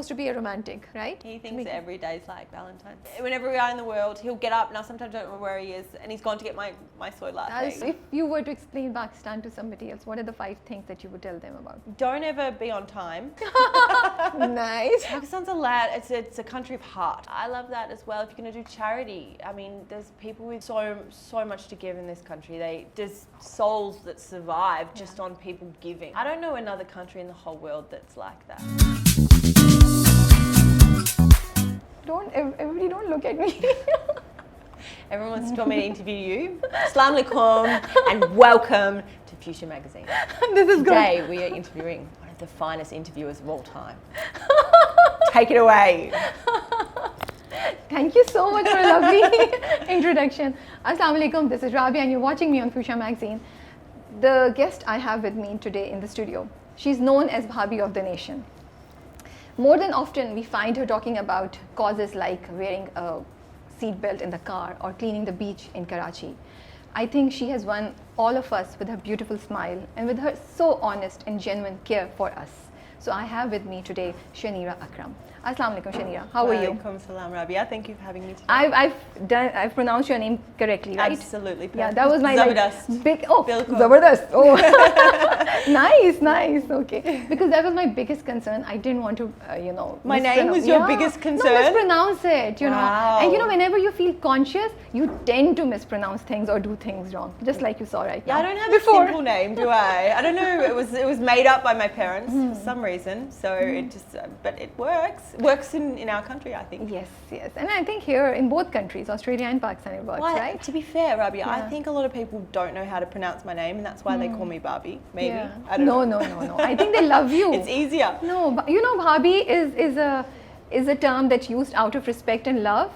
supposed to be a romantic, right? He thinks every day's like Valentine's. Whenever we are in the world, he'll get up, and I sometimes don't know where he is, and he's gone to get my soy latte. If you were to explain Pakistan to somebody else, what are the 5 things that you would tell them about? Don't ever be on time. Nice. Pakistan's a lad. It's a country of heart. I love that as well. If you're going to do charity, I mean, there's people with so much to give in this country. There's souls that survive just on people giving. I don't know another country in the whole world that's like that. Everybody don't look at me. Everyone wants to me to interview you. Assalamu alaikum and welcome to Fuchsia Magazine. This is good. Today we are interviewing one of the finest interviewers of all time. Take it away. Thank you so much for a lovely introduction. Assalamu alaikum, this is Rabia and you're watching me on Fuchsia Magazine. The guest I have with me today in the studio, she's known as Bhabhi of the Nation. More than often, we find her talking about causes like wearing a seatbelt in the car or cleaning the beach in Karachi. I think she has won all of us with her beautiful smile and with her so honest and genuine care for us. So I have with me today Shanira Akram. Assalamu alaikum, Shanira. How are you? Walaikum salam, Rabia. Thank you for having me today. I've pronounced your name correctly, right? Absolutely perfect. Yeah, that was my big. Oh, Bilkul. Zabardast. Oh, nice. Okay, because that was my biggest concern. I didn't want to, My name was your biggest concern? No, mispronounce it. Wow. And whenever you feel conscious, you tend to mispronounce things or do things wrong, just like you saw right now. Yeah, I don't have a simple name, do I? I don't know. It was made up by my parents for some reason. So it just, but it works. It works in our country, I think. Yes. And I think here in both countries, Australia and Pakistan, it works, right? To be fair, Rabia, I think a lot of people don't know how to pronounce my name, and that's why they call me Barbie. Maybe. Yeah. I don't know. No. I think they love you. It's easier. No, Bhabhi is a term that's used out of respect and love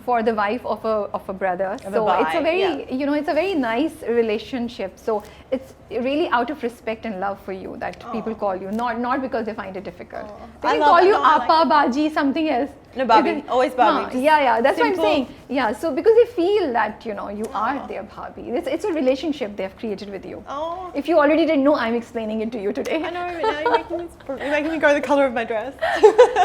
for the wife of a brother. It's a very it's a very nice relationship. So it's really out of respect and love for you that people call you, not because they find it difficult. They can call you Appa, Baji, something else. No, Barbie. Always Barbie. Yeah. That's simple. what I'm saying. Yeah. So because they feel that you are their Bhabhi. It's a relationship they have created with you. Oh. If you already didn't know, I'm explaining it to you today. I know. Now you're making me go the color of my dress.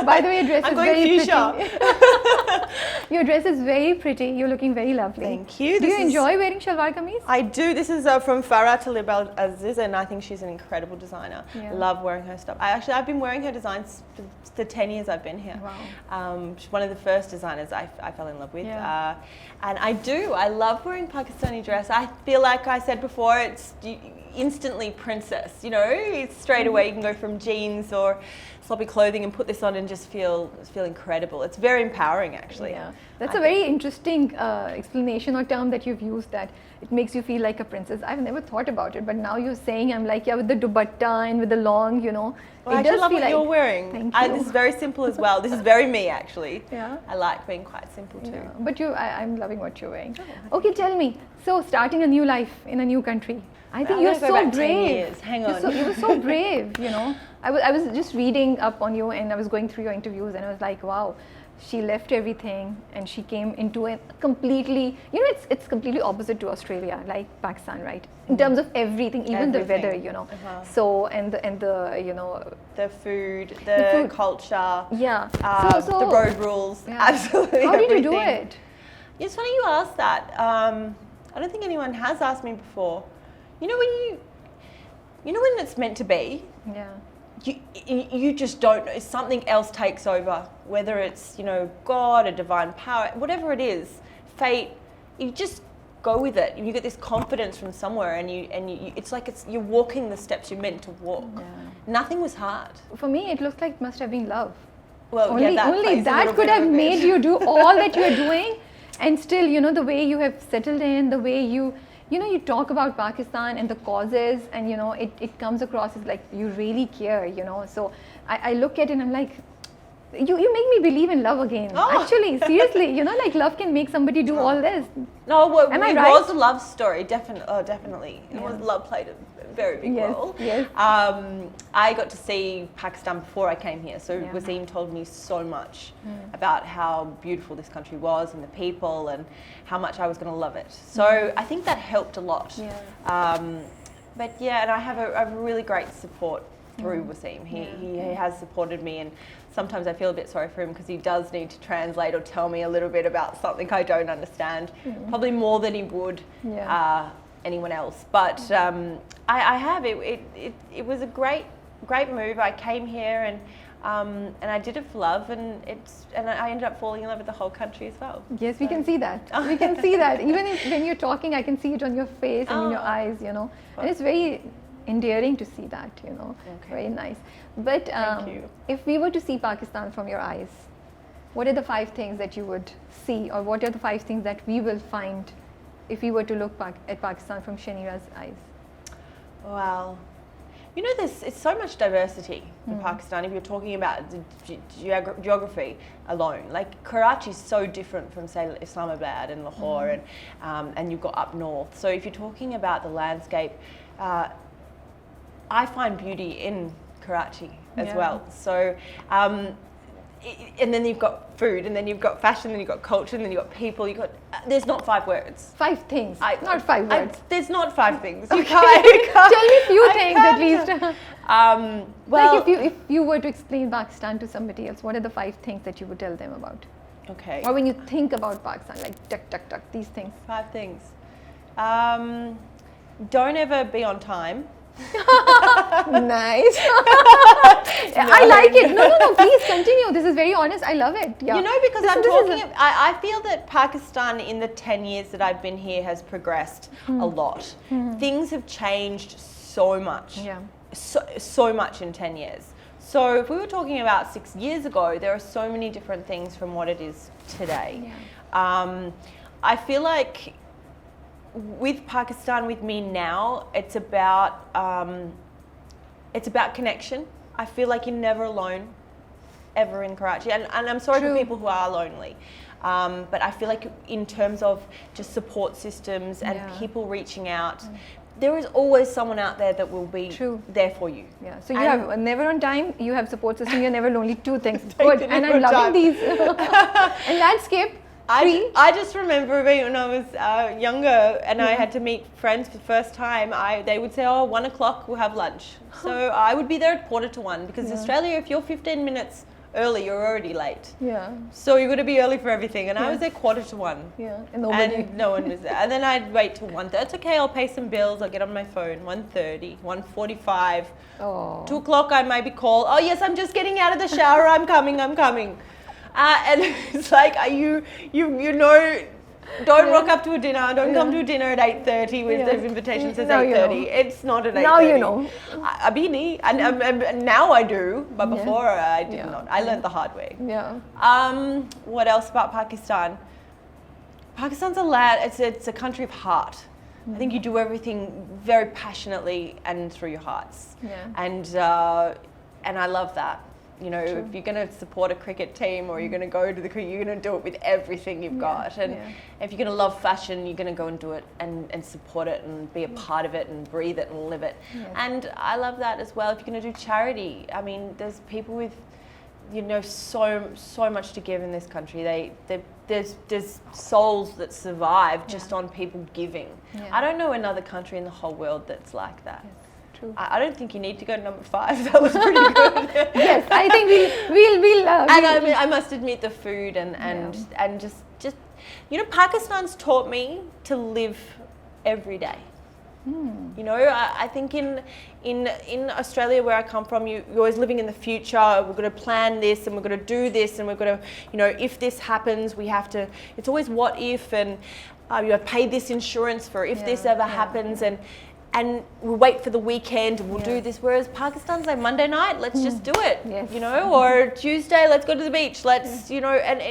By the way, your dress is very fuchsia. pretty. Your dress is very pretty. You're looking very lovely. Thank you. Do you enjoy wearing shalwar kameez? I do. This is from Farah Talib Al-Aziz, and I think she's an incredible designer. Yeah. Love wearing her stuff. I've been wearing her designs for the 10 years I've been here. Wow. She's one of the first designers I fell in love with. Yeah. And I love wearing Pakistani dress. I feel like I said before, it's instantly princess, it's straight away you can go from jeans or sloppy clothing and put this on and just feel incredible. It's very empowering, actually. Yeah, that's a very interesting explanation or term that you've used, that it makes you feel like a princess. I've never thought about it, but now you're saying, I'm like, with the dupatta and with the long, Well, it I does love feel what you're wearing. Thank you. This is very simple as well. This is very me, actually. Yeah. I like being quite simple too. Yeah. But I'm loving what you're wearing. Okay, tell me. So starting a new life in a new country. I think you're so brave. Hang on. You were so brave, I was just reading up on you and I was going through your interviews and I was like, wow, she left everything and she came into a completely, it's completely opposite to Australia, like Pakistan, right? In terms of everything, even the weather, So, and the food, the culture. Yeah. The road rules. Yeah. Absolutely. How did you do it? It's funny you asked that. I don't think anyone has asked me before. When it's meant to be. Yeah. You just don't know. Something else takes over, whether it's God, a divine power, whatever it is, fate. You just go with it. You get this confidence from somewhere, and it's like you're walking the steps you're meant to walk. Yeah. Nothing was hard. For me, it looks like it must have been love. Well, only that could have made you do all that you're doing, and still, the way you have settled in, the way you talk about Pakistan and the causes, and it comes across as like you really care, So I look at it and I'm like, you make me believe in love again. Oh. Actually, seriously, like love can make somebody do all this. No, well, Am I it right? was a love story, definitely. Love played a very big role. Yes. I got to see Pakistan before I came here, so Wasim told me so much about how beautiful this country was and the people and how much I was going to love it. So I think that helped a lot. Yeah. And I have a really great support through Wasim. He has supported me, and sometimes I feel a bit sorry for him because he does need to translate or tell me a little bit about something I don't understand, probably more than he would anyone else. But I have. It was a great move. I came here and I did it for love, and I ended up falling in love with the whole country as well. Yes, we can see that. We can see that. Even when you're talking, I can see it on your face and in your eyes, you know. And it's very endearing to see that, you know. Okay. Very nice. But Thank you. if we were to see Pakistan from your eyes, what are the 5 things that you would see, or what are the 5 things that we will find if we were to look at Pakistan from Shanira's eyes? Wow. You know, it's so much diversity in Pakistan. If you're talking about the geography alone, like Karachi is so different from, say, Islamabad and Lahore, and you've got up north. So if you're talking about the landscape, I find beauty in Karachi as well. So, and then you've got food, and then you've got fashion, and you've got culture, and then you've got people. There's not 5 words. 5 things, not 5 words. There's not 5 things. Okay. You can't. Tell me a few things at least. Well, like if you were to explain Pakistan to somebody else, what are the 5 things that you would tell them about? Okay. Or when you think about Pakistan, like tuck, these things. 5 things. Don't ever be on time. Nice. I like it. No, please continue. This is very honest. I love it. Yeah. You know, because I feel that Pakistan in the 10 years that I've been here has progressed a lot. Things have changed so much. Yeah. So much in 10 years. So if we were talking about 6 years ago, there are so many different things from what it is today. Yeah. I feel like with Pakistan, with me now, it's about connection. I feel like you're never alone, ever in Karachi. And I'm sorry for people who are lonely. But I feel like in terms of just support systems and people reaching out, there is always someone out there that will be there for you. Yeah. So you have never on time, you have support system, you're never lonely. 2 things. Good. And I'm loving these. And landscape. I just remember when I was younger and I had to meet friends for the first time, they would say, 1 o'clock we'll have lunch. So I would be there at 1:45 because Australia, if you're 15 minutes early, you're already late. Yeah. So you've got to be early for everything. And I was there 1:45. Yeah. And no one was there. And then I'd wait till 1:30. It's okay, I'll pay some bills, I'll get on my phone. 1:30, 1:45. 2 o'clock I maybe call. Oh yes, I'm just getting out of the shower, I'm coming. And it's like, you know, don't rock up to a dinner, don't come to a dinner at 8:30 with the invitation says 8:30. It's not at 8:30. Now you know. Abini, and now I do, but before I did not. I learned the hard way. Yeah. What else about Pakistan? Pakistan's a land, it's a country of heart. I think you do everything very passionately and through your hearts. Yeah. And I love that. You know, if you're going to support a cricket team or you're going to go to the cricket, you're going to do it with everything you've got. And if you're going to love fashion, you're going to go and do it and support it and be a part of it and breathe it and live it. And I love that as well. If you're going to do charity, I mean, there's people with, you know, so much to give in this country. There's souls that survive just on people giving. I don't know another country in the whole world that's like that. True. I don't think you need to go to number 5. That was pretty good. Yes, I think we'll and I mean, I must admit the food and just you know, Pakistan's taught me to live every day. You know, I think in Australia where I come from, you're always living in the future. We're going to plan this and we're going to do this and we're going to, you know, if this happens, we have to. It's always what if, and you have paid this insurance for if this ever happens, and we'll wait for the weekend and we'll do this. Whereas Pakistan's like Monday night, let's just do it, you know, or Tuesday, let's go to the beach, let's, you know, and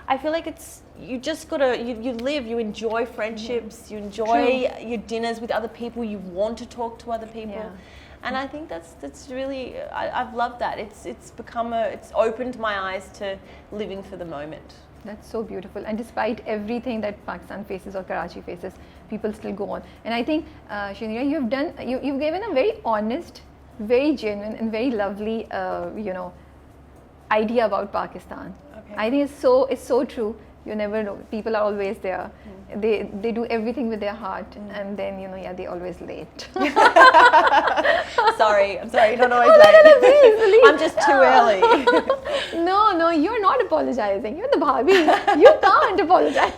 I feel like it's, you just gotta, you live, you enjoy friendships, you enjoy your dinners with other people, you want to talk to other people. And I think that's really, I've loved that. It's become it's opened my eyes to living for the moment. That's so beautiful. And despite everything that Pakistan faces or Karachi faces, people still go on. And I think, Shanira, you've given a very honest, very genuine, and very lovely, you know, idea about Pakistan. I think it's so true. You never know. People are always there. They do everything with their heart, and then they're always late. Sorry, I'm sorry, you're not always late. Please. I'm just too early. No, you're not apologizing. You're the bhabhi. You can't apologize.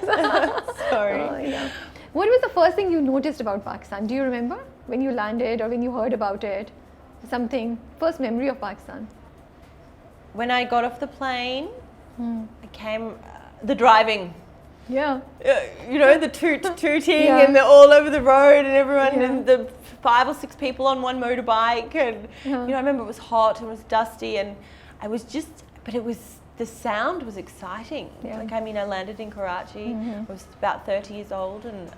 Sorry. Yeah. What was the first thing you noticed about Pakistan? Do you remember when you landed or when you heard about it? Something, first memory of Pakistan? When I got off the plane, I came, the driving. Yeah. The tooting Yeah. and they're all over the road and everyone, Yeah. and the 5 or 6 people on one motorbike. And, I remember it was hot and it was dusty and the sound was exciting. Yeah. I landed in Karachi. I was about 30 years old and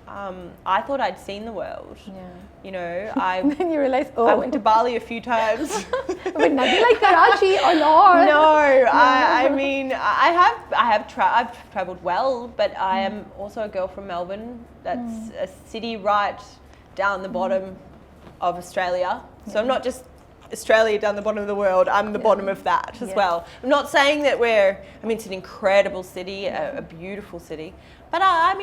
I thought I'd seen the world. Yeah. Then you realize, I went to Bali a few times. But nothing like Karachi or Lahore. No, I've travelled well, but I am also a girl from Melbourne. That's a city right down the bottom of Australia. So I'm not just Australia down the bottom of the world, I'm the bottom of that as well. I'm not saying that it's an incredible city, a beautiful city, but I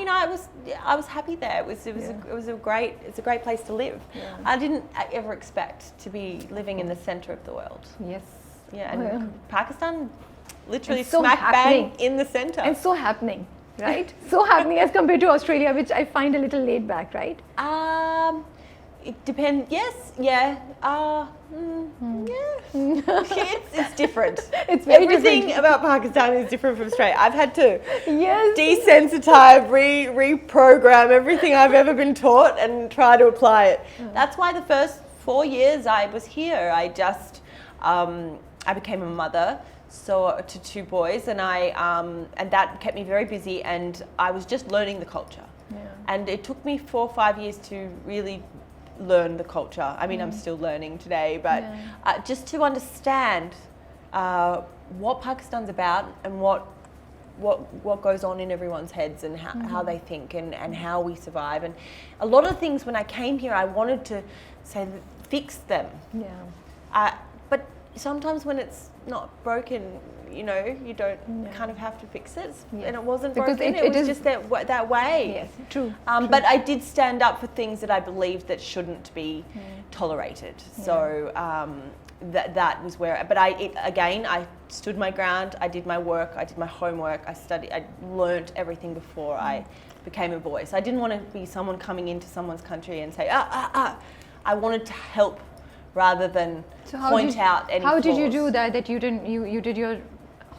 was happy there. It's a great place to live. Yeah. I didn't ever expect to be living in the center of the world. Yes. Yeah, and Pakistan literally so smack happening. bang in the center. And so happening, right? So happening as compared to Australia, which I find a little laid back, right? It depends. Yes. Yeah. Yeah. It's different. It's very Everything different. about Pakistan is different from Australia. I've had to Yes. desensitize, reprogram everything I've ever been taught and try to apply it. That's why the first 4 years I was here, I just I became a mother. To 2 boys, and and that kept me very busy, and I was just learning the culture. Yeah. And it took me 4 or 5 years to really learn the culture. I'm still learning today, but just to understand what Pakistan's about and what goes on in everyone's heads and how they think and how we survive. And a lot of things when I came here, I wanted to say fix them. Yeah. But sometimes when it's not broken, you don't kind of have to fix it. Yes. And it wasn't Because broken, it was just that way. Yes, true. But I did stand up for things that I believed that shouldn't be tolerated. So that was where, but I stood my ground, I did my work, I did my homework, I studied, I learnt everything before I became a boy. So I didn't want to be someone coming into someone's country and say, I wanted to help rather than point out any flaws. How did you do that you did your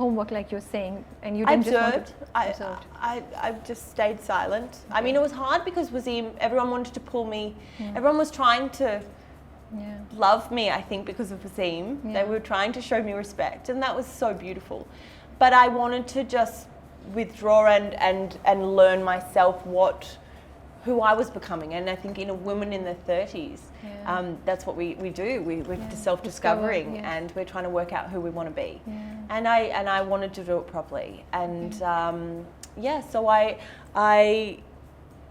homework like you're saying, and you didn't observed. Observed. I just stayed silent. It was hard because everyone wanted to pull me. Everyone was trying to love me, I think, because of Wasim. They were trying to show me respect, and that was so beautiful. But I wanted to just withdraw and learn myself who I was becoming. And I think in a woman in their 30s, that's what we do. We're self-discovering, and we're trying to work out who we want to be. And I wanted to do it properly. And so I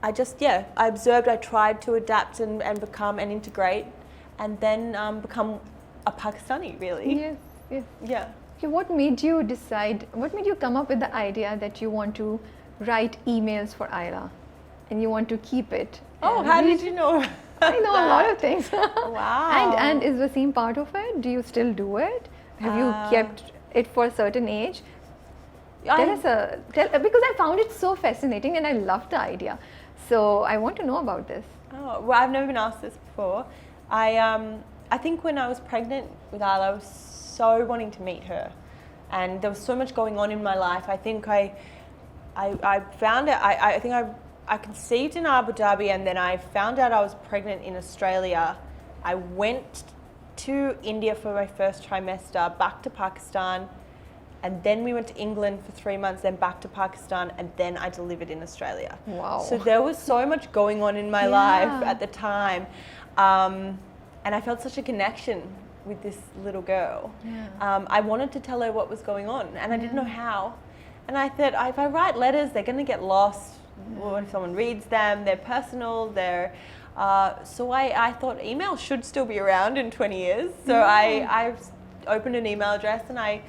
observed, I tried to adapt and become and integrate, and then become a Pakistani, really. Yes. Yeah. Okay, what made you come up with the idea that you want to write emails for Ira? And you want to keep it. Oh, how did you know? I know a lot of things. Wow. And is Wasim part of it? Do you still do it? Have you kept it for a certain age? Because I found it so fascinating and I loved the idea. So I want to know about this. Oh, well, I've never been asked this before. I think when I was pregnant with Isla, I was so wanting to meet her, and there was so much going on in my life. I think I found it. I think I conceived in Abu Dhabi, and then I found out I was pregnant in Australia. I went to India for my first trimester, back to Pakistan, and then we went to England for 3 months, then back to Pakistan, and then I delivered in Australia. Wow. So there was so much going on in my life at the time. And I felt such a connection with this little girl. Yeah. I wanted to tell her what was going on, and I didn't know how. And I thought, if I write letters, they're going to get lost. Well, if someone reads them, they're personal, so I thought email should still be around in 20 years. So I opened an email address and I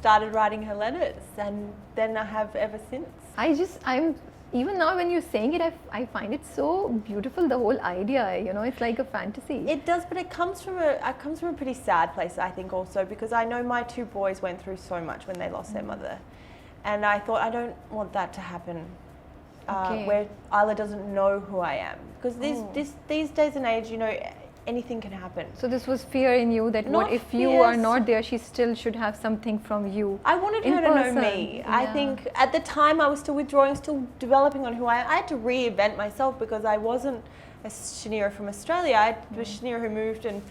started writing her letters, and then I have ever since. I'm even now when you're saying it, I find it so beautiful. The whole idea, you know, it's like a fantasy. It does, but it comes from a pretty sad place, I think, also because I know my 2 boys went through so much when they lost their mother, and I thought I don't want that to happen. Where Isla doesn't know who I am, because these days and age, you know, anything can happen. So this was fear in you that Not what if fear, you are not there, she still should have something from you. I wanted her to know me. I think at the time I was still withdrawing, still developing on who I am. I had to reinvent myself because I wasn't a Shaniera from Australia. I was Shaniera who moved and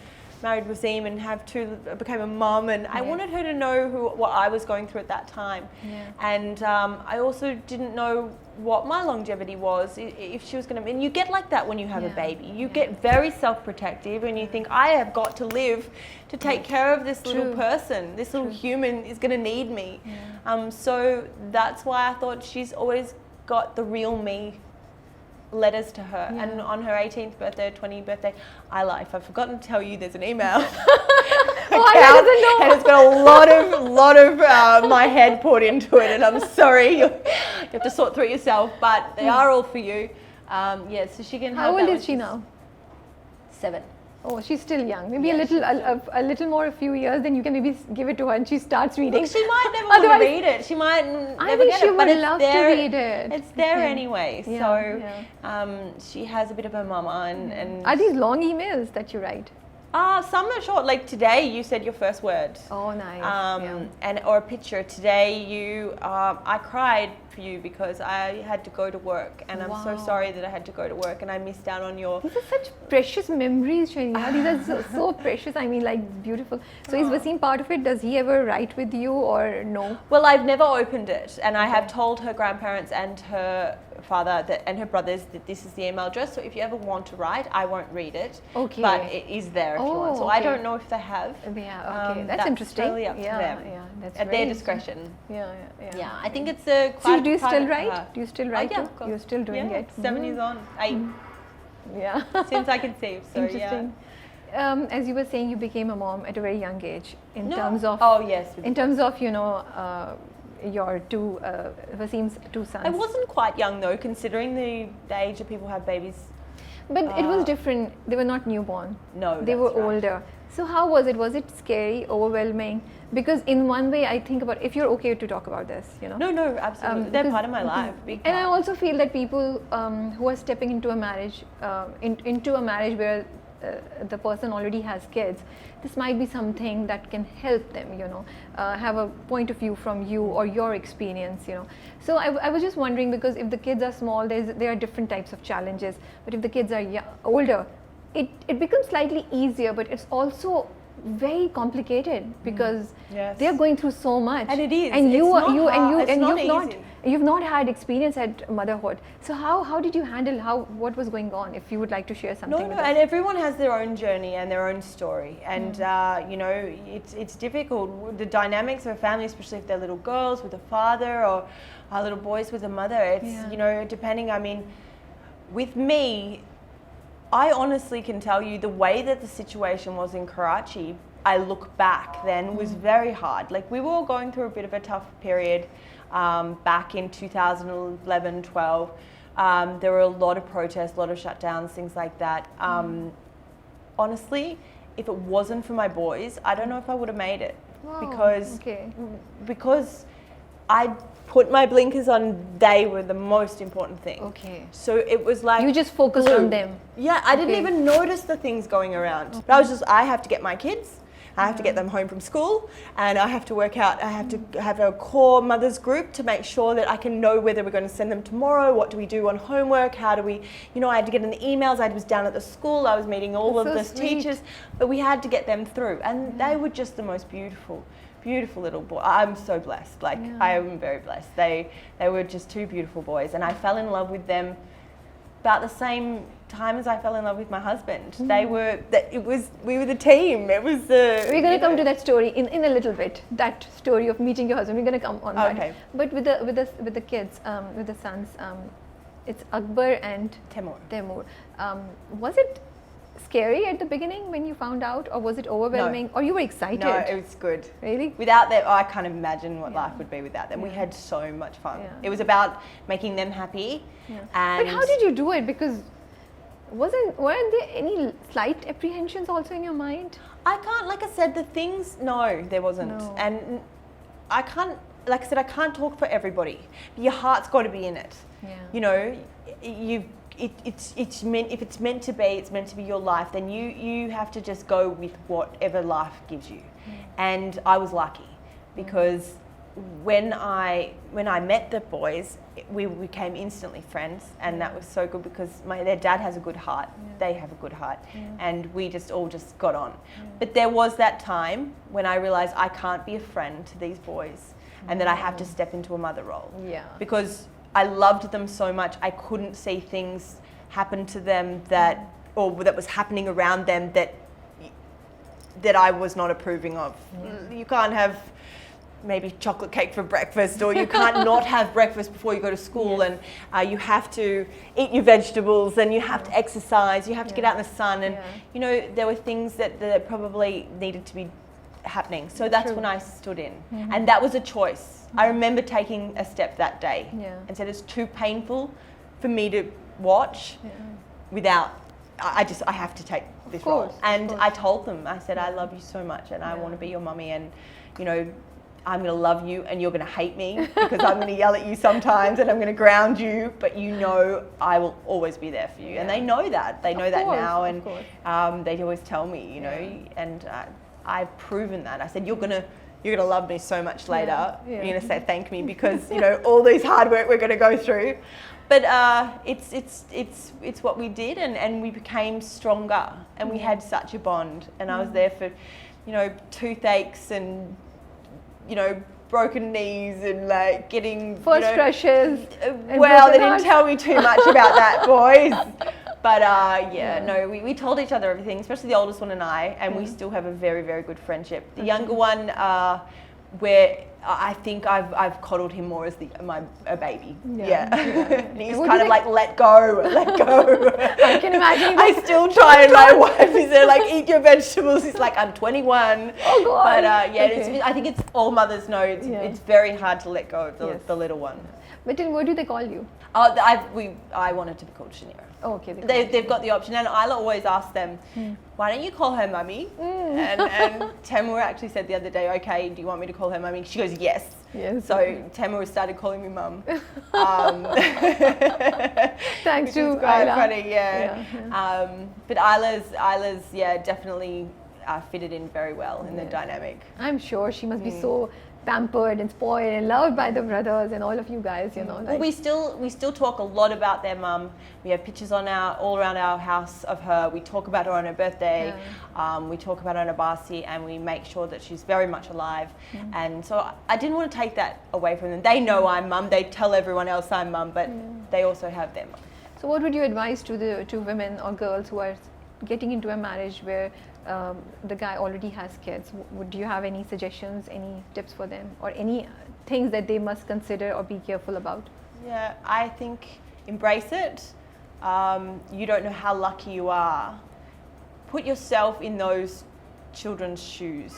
married Wasim and became a mum, and I wanted her to know what I was going through at that time. And I also didn't know what my longevity was, if she was going to, and you get like that when you have a baby. You get very self-protective and you think, I have got to live to take care of this little person. This little human is going to need me. So that's why I thought she's always got the real me letters to her. And on her 18th birthday, 20th birthday, if I've forgotten to tell you, there's an email account, and it's got a lot of my head put into it, and I'm sorry, you have to sort through it yourself, but they are all for you. So she can have. How old is she now? 7. Oh, she's still young. Maybe a little more, a few years, then you can maybe give it to her and she starts reading. Look, she might never want to read it. She might never get it, but it's there. To read it. It's there anyway. She has a bit of her mama. And are these long emails that you write? Some are short. Like today, you said your first word. Oh, nice. Or a picture. Today, I cried for you because I had to go to work, and I'm so sorry that I had to go to work and I missed out on your. These are such precious memories, Shanira. These are so precious. I mean, like beautiful. So is Wasim part of it? Does he ever write with you or no? Well, I've never opened it, and I have told her grandparents and her father and her brothers that this is the email address. So if you ever want to write, I won't read it. Okay. But it is there if you want. So I don't know if they have. Yeah. Okay. That's interesting. Totally up to them. Yeah. That's at their discretion. Yeah. I think it's a. So do you still write? Do you still write? Yeah, of course. You're still doing it. 7 years on. 8. Yeah. Since I conceived. So interesting. As you were saying, you became a mom at a very young age. In terms of your Wasim's 2 sons. I wasn't quite young though, considering the age that people have babies. But it was different. They were not newborn. No, they were older. So how was it? Was it scary, overwhelming? Because in one way, I think about if you're okay to talk about this, you know. No, absolutely. They're part of my life. Big part. And I also feel that people who are stepping into a marriage, into a marriage where the person already has kids, this might be something that can help them, you know, have a point of view from you or your experience, you know. So I was just wondering, because if the kids are small, there are different types of challenges, but if the kids are older, it becomes slightly easier, but it's also very complicated because they are going through so much. And it is. And you've not had experience at motherhood. So how did you handle what was going on? If you would like to share something. No, and everyone has their own journey and their own story, and you know, it's difficult. The dynamics of a family, especially if they're little girls with a father or little boys with a mother. It's you know, depending. I mean, with me, I honestly can tell you the way that the situation was in Karachi, I look back then, was very hard. Like, we were all going through a bit of a tough period back in 2011, 12. There were a lot of protests, a lot of shutdowns, things like that. Honestly, if it wasn't for my boys, I don't know if I would have made it. Because I put my blinkers on. They were the most important thing. Okay. So it was like you just focused on them. Yeah, I didn't even notice the things going around. But I was just, I have to get my kids. I have to get them home from school, and I have to work out. I have to have a core mothers group to make sure that I can know whether we're going to send them tomorrow. What do we do on homework? How do we, you know, I had to get in the emails. I was down at the school. I was meeting all of the teachers, but we had to get them through, and they were just the most beautiful little boy. I'm so blessed. Like, I am very blessed. They were just 2 beautiful boys, and I fell in love with them about the same time as I fell in love with my husband. We were the team. It was the. We're going to come to that story in a little bit. That story of meeting your husband. We're going to come on that. Okay. But with the kids, with the sons, it's Akbar and Temur. Was it scary at the beginning when you found out, or was it overwhelming, or you were excited? No, it was good. Really? Without them, I can't imagine what life would be without them. We had so much fun. Yeah. It was about making them happy. Yeah. And But how did you do it? Because weren't there any slight apprehensions also in your mind? I can't, like I said, no, there wasn't. No. And I can't, like I said, I can't talk for everybody. Your heart's got to be in it. Yeah. You know, it's meant, if it's meant to be, it's meant to be your life, then you have to just go with whatever life gives you. And I was lucky because when I met the boys, we became instantly friends, and that was so good because their dad has a good heart, they have a good heart, and we all just got on. But there was that time when I realised I can't be a friend to these boys, and that I have to step into a mother role. Yeah. Because I loved them so much, I couldn't see things happen to them that was happening around them that I was not approving of. You can't have maybe chocolate cake for breakfast, or you can't not have breakfast before you go to school, and you have to eat your vegetables, and you have to exercise, you have to get out in the sun, and you know, there were things that probably needed to be happening. So that's when I stood in, and that was a choice. I remember taking a step that day and said, it's too painful for me to watch without, I have to take this role. And I told them, I said, I love you so much, and I want to be your mummy, and you know, I'm going to love you, and you're going to hate me because I'm going to yell at you sometimes, and I'm going to ground you, but you know I will always be there for you. And they know that. They know that now, and they always tell me, you know, and I've proven that. I said, you're going to love me so much later. You're going to say thank me because, you know, all this hard work we're going to go through. But it's what we did, and we became stronger, and we had such a bond. And I was there for, you know, toothaches and, you know, broken knees and like getting first crushes. Well, they didn't tell me too much about that, boys. But no, we told each other everything, especially the oldest one and I, and we still have a very, very good friendship. The younger one, where I think I've coddled him more as a baby. And he's kind of like, let go. I can imagine. I still try, and my wife is there like, eat your vegetables. He's like, I'm 21. Oh God. But I think it's all mothers know it's very hard to let go of the little one. But then what do they call you? I wanted to be called Shaniera. Oh, okay. They've got the option, and Isla always asks them, why don't you call her mummy? And Tamara actually said the other day, okay, do you want me to call her mummy? She goes, yes. So Tamara started calling me mum. Thanks to quite Isla. funny, but Isla's definitely fitted in very well in the dynamic. I'm sure she must be so pampered and spoiled and loved by the brothers and all of you guys, you know. Well, we still talk a lot about their mum. We have pictures all around our house of her. We talk about her on her birthday. We talk about her on her Barsi, and we make sure that she's very much alive. And so I didn't want to take that away from them. They know I'm mum. They tell everyone else I'm mum, but they also have their mum. So what would you advise to women or girls who are getting into a marriage where the guy already has kids? Do you have any suggestions, any tips for them, or any things that they must consider or be careful about? Yeah, I think embrace it. You don't know how lucky you are. Put yourself in those children's shoes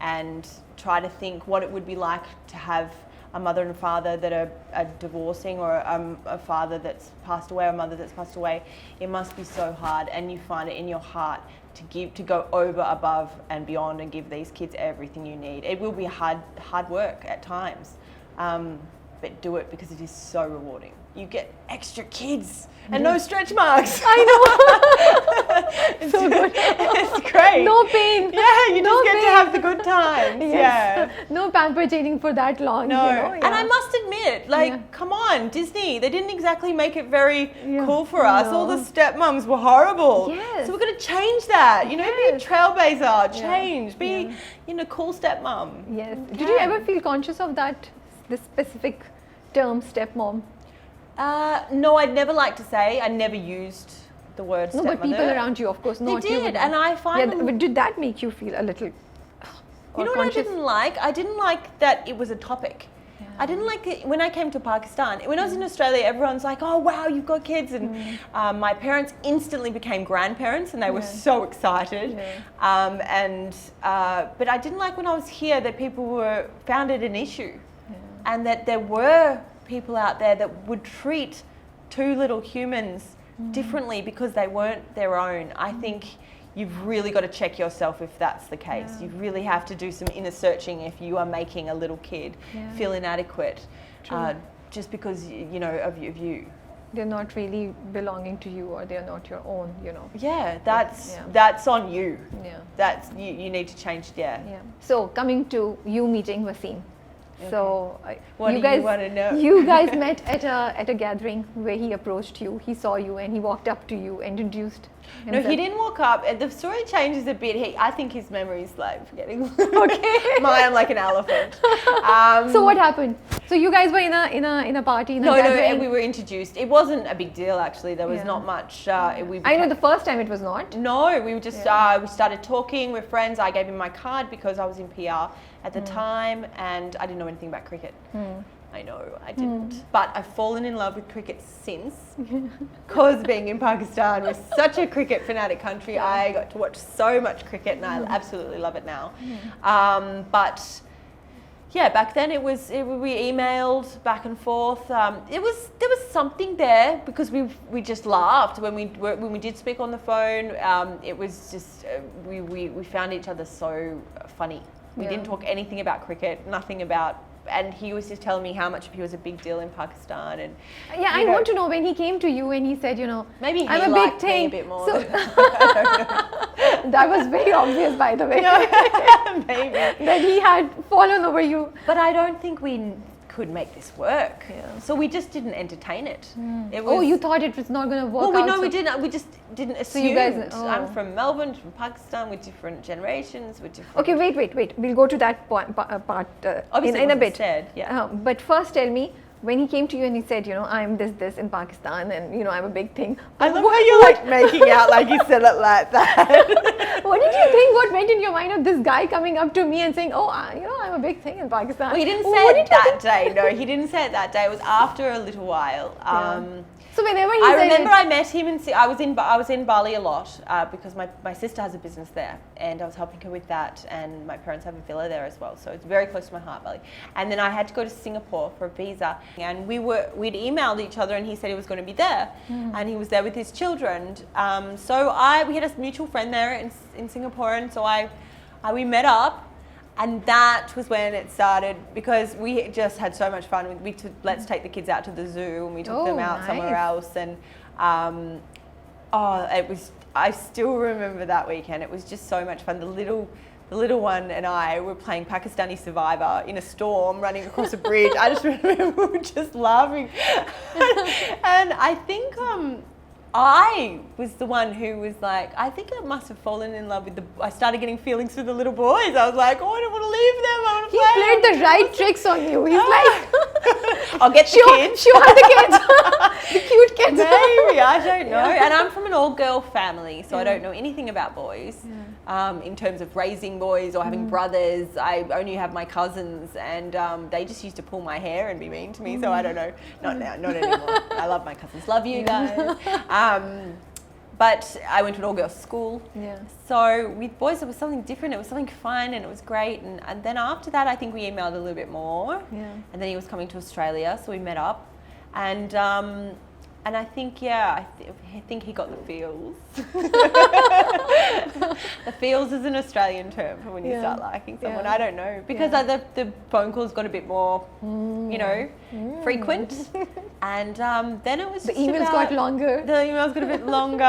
and try to think what it would be like to have a mother and a father that are divorcing, or a father that's passed away, or a mother that's passed away. It must be so hard, and you find it in your heart to go over, above and beyond, and give these kids everything you need. It will be hard work at times, but do it because it is so rewarding. You get extra kids and no stretch marks. I know. So good. It's great. No pain. Yeah, you just get to have the good times. Yes. No pamper changing for that long. No. You know? And I must admit, come on, Disney, they didn't exactly make it very cool for us. All the stepmoms were horrible. Yes. So we're going to change that. You know, be a trailblazer, change, be, cool stepmom. Yes. Did you ever feel conscious of this specific term, stepmom? No, I'd never like to say. I never used the word stepmother. No, but people around you, of course, not you. They did, and I find them... But did that make you feel a little You know what I didn't like? I didn't like that it was a topic. I didn't like it when I came to Pakistan. When I was in Australia, everyone's like, oh, wow, you've got kids. And my parents instantly became grandparents and they were so excited. But I didn't like when I was here that people found it an issue and that there were people out there that would treat two little humans differently because they weren't their own. I think you've really got to check yourself if that's the case. You really have to do some inner searching if you are making a little kid feel inadequate just because, you know, of you. They're not really belonging to you or they're not your own, you know. Yeah, that's on you. Yeah. That's, you need to change, So coming to you meeting Wasim. Okay. So what do you want to know? You guys met at a gathering where he approached you, he saw you and he walked up to you and introduced himself. No, he didn't walk up. The story changes a bit. I think his memory is like forgetting. Okay. Mine, I'm like an elephant. So what happened? So you guys were in a party. No, we were introduced. It wasn't a big deal actually. There was not much. I know the first time it was not. No, we were just we started talking. We're friends. I gave him my card because I was in PR at the time and I didn't know anything about cricket. I know, I didn't. But I've fallen in love with cricket since because being in Pakistan was such a cricket fanatic country. I got to watch so much cricket and I absolutely love it now. But yeah, back then we emailed back and forth. There was something there because we just laughed when we did speak on the phone. It was just we found each other so funny. We didn't talk anything about cricket, nothing about, and he was just telling me how much he was a big deal in Pakistan. And I want to know when he came to you and he said, you know, maybe I'm a big thing. Me a bit more. So that was very obvious, by the way. Maybe that he had fallen over you. But I don't think we could make this work. So we just didn't entertain it. It was, you thought it was not going to work out? Well, we didn't. We just didn't assume. So you guys, I'm from Melbourne, from Pakistan, with different generations, with different. Okay, wait. We'll go to that part in a bit. Said, but first, tell me, when he came to you and he said, you know, I'm this in Pakistan and, you know, I'm a big thing. I love how you're like making out like you said it like that. What did you think? What went in your mind of this guy coming up to me and saying, oh, you know, I'm a big thing in Pakistan? Well, he didn't say it that day. No, he didn't say it that day. It was after a little while. So whenever I remember I met him and I was in Bali a lot because my sister has a business there and I was helping her with that, and my parents have a villa there as well, so it's very close to my heart, Bali. And then I had to go to Singapore for a visa, and we'd emailed each other, and he said he was going to be there, and he was there with his children. So we had a mutual friend there in Singapore, and so we met up. And that was when it started, because we just had so much fun. Let's take the kids out to the zoo, and we took them out somewhere else. And I still remember that weekend. It was just so much fun. The little one and I were playing Pakistani Survivor in a storm, running across a bridge. I just remember we were just laughing. And I think I was the one who was like, I think I must have fallen in love with I started getting feelings for the little boys. I was like, oh, I don't want to leave them. I want to play. He played the right tricks on you. He's like, I'll get the kids. Show her the kids. The cute kids. Maybe, I don't know. And I'm from an all-girl family, so I don't know anything about boys. In terms of raising boys or having brothers. I only have my cousins, and they just used to pull my hair and be mean to me, so I don't know. Not now, not anymore. I love my cousins. Love you guys. But I went to an all-girls school. So with boys, it was something different. It was something fun, and it was great. And then after that, I think we emailed a little bit more. And then he was coming to Australia, so we met up. And I think, I think he got the feels. The feels is an Australian term for when you start liking someone. I don't know, because the phone calls got a bit more, frequent. And then it was the emails got longer. The emails got a bit longer,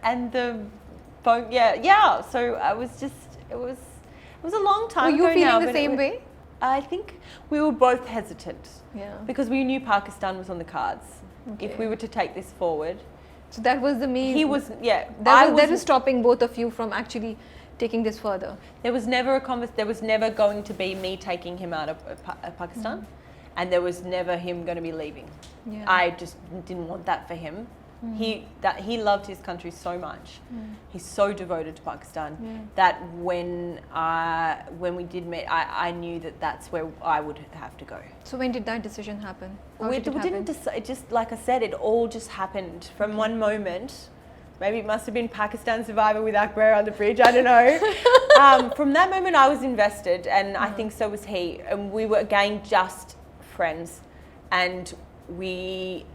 and the phone, So I was just, it was a long time ago. Were you now, feeling the same way? I think we were both hesitant. Because we knew Pakistan was on the cards. If we were to take this forward. So that was the main... He was, that was stopping both of you from actually taking this further. There was never there was never going to be me taking him out of Pakistan, and there was never him going to be leaving. I just didn't want that for him. He loved his country so much. He's so devoted to Pakistan that when we did meet, I knew that that's where I would have to go. So when did that decision happen? How We did it happen? didn't decide. Just like I said, it all just happened from one moment. Maybe it must have been Pakistan Survivor with Akbar on the bridge. I don't know. From that moment, I was invested, and I think so was he. And we were again just friends, and we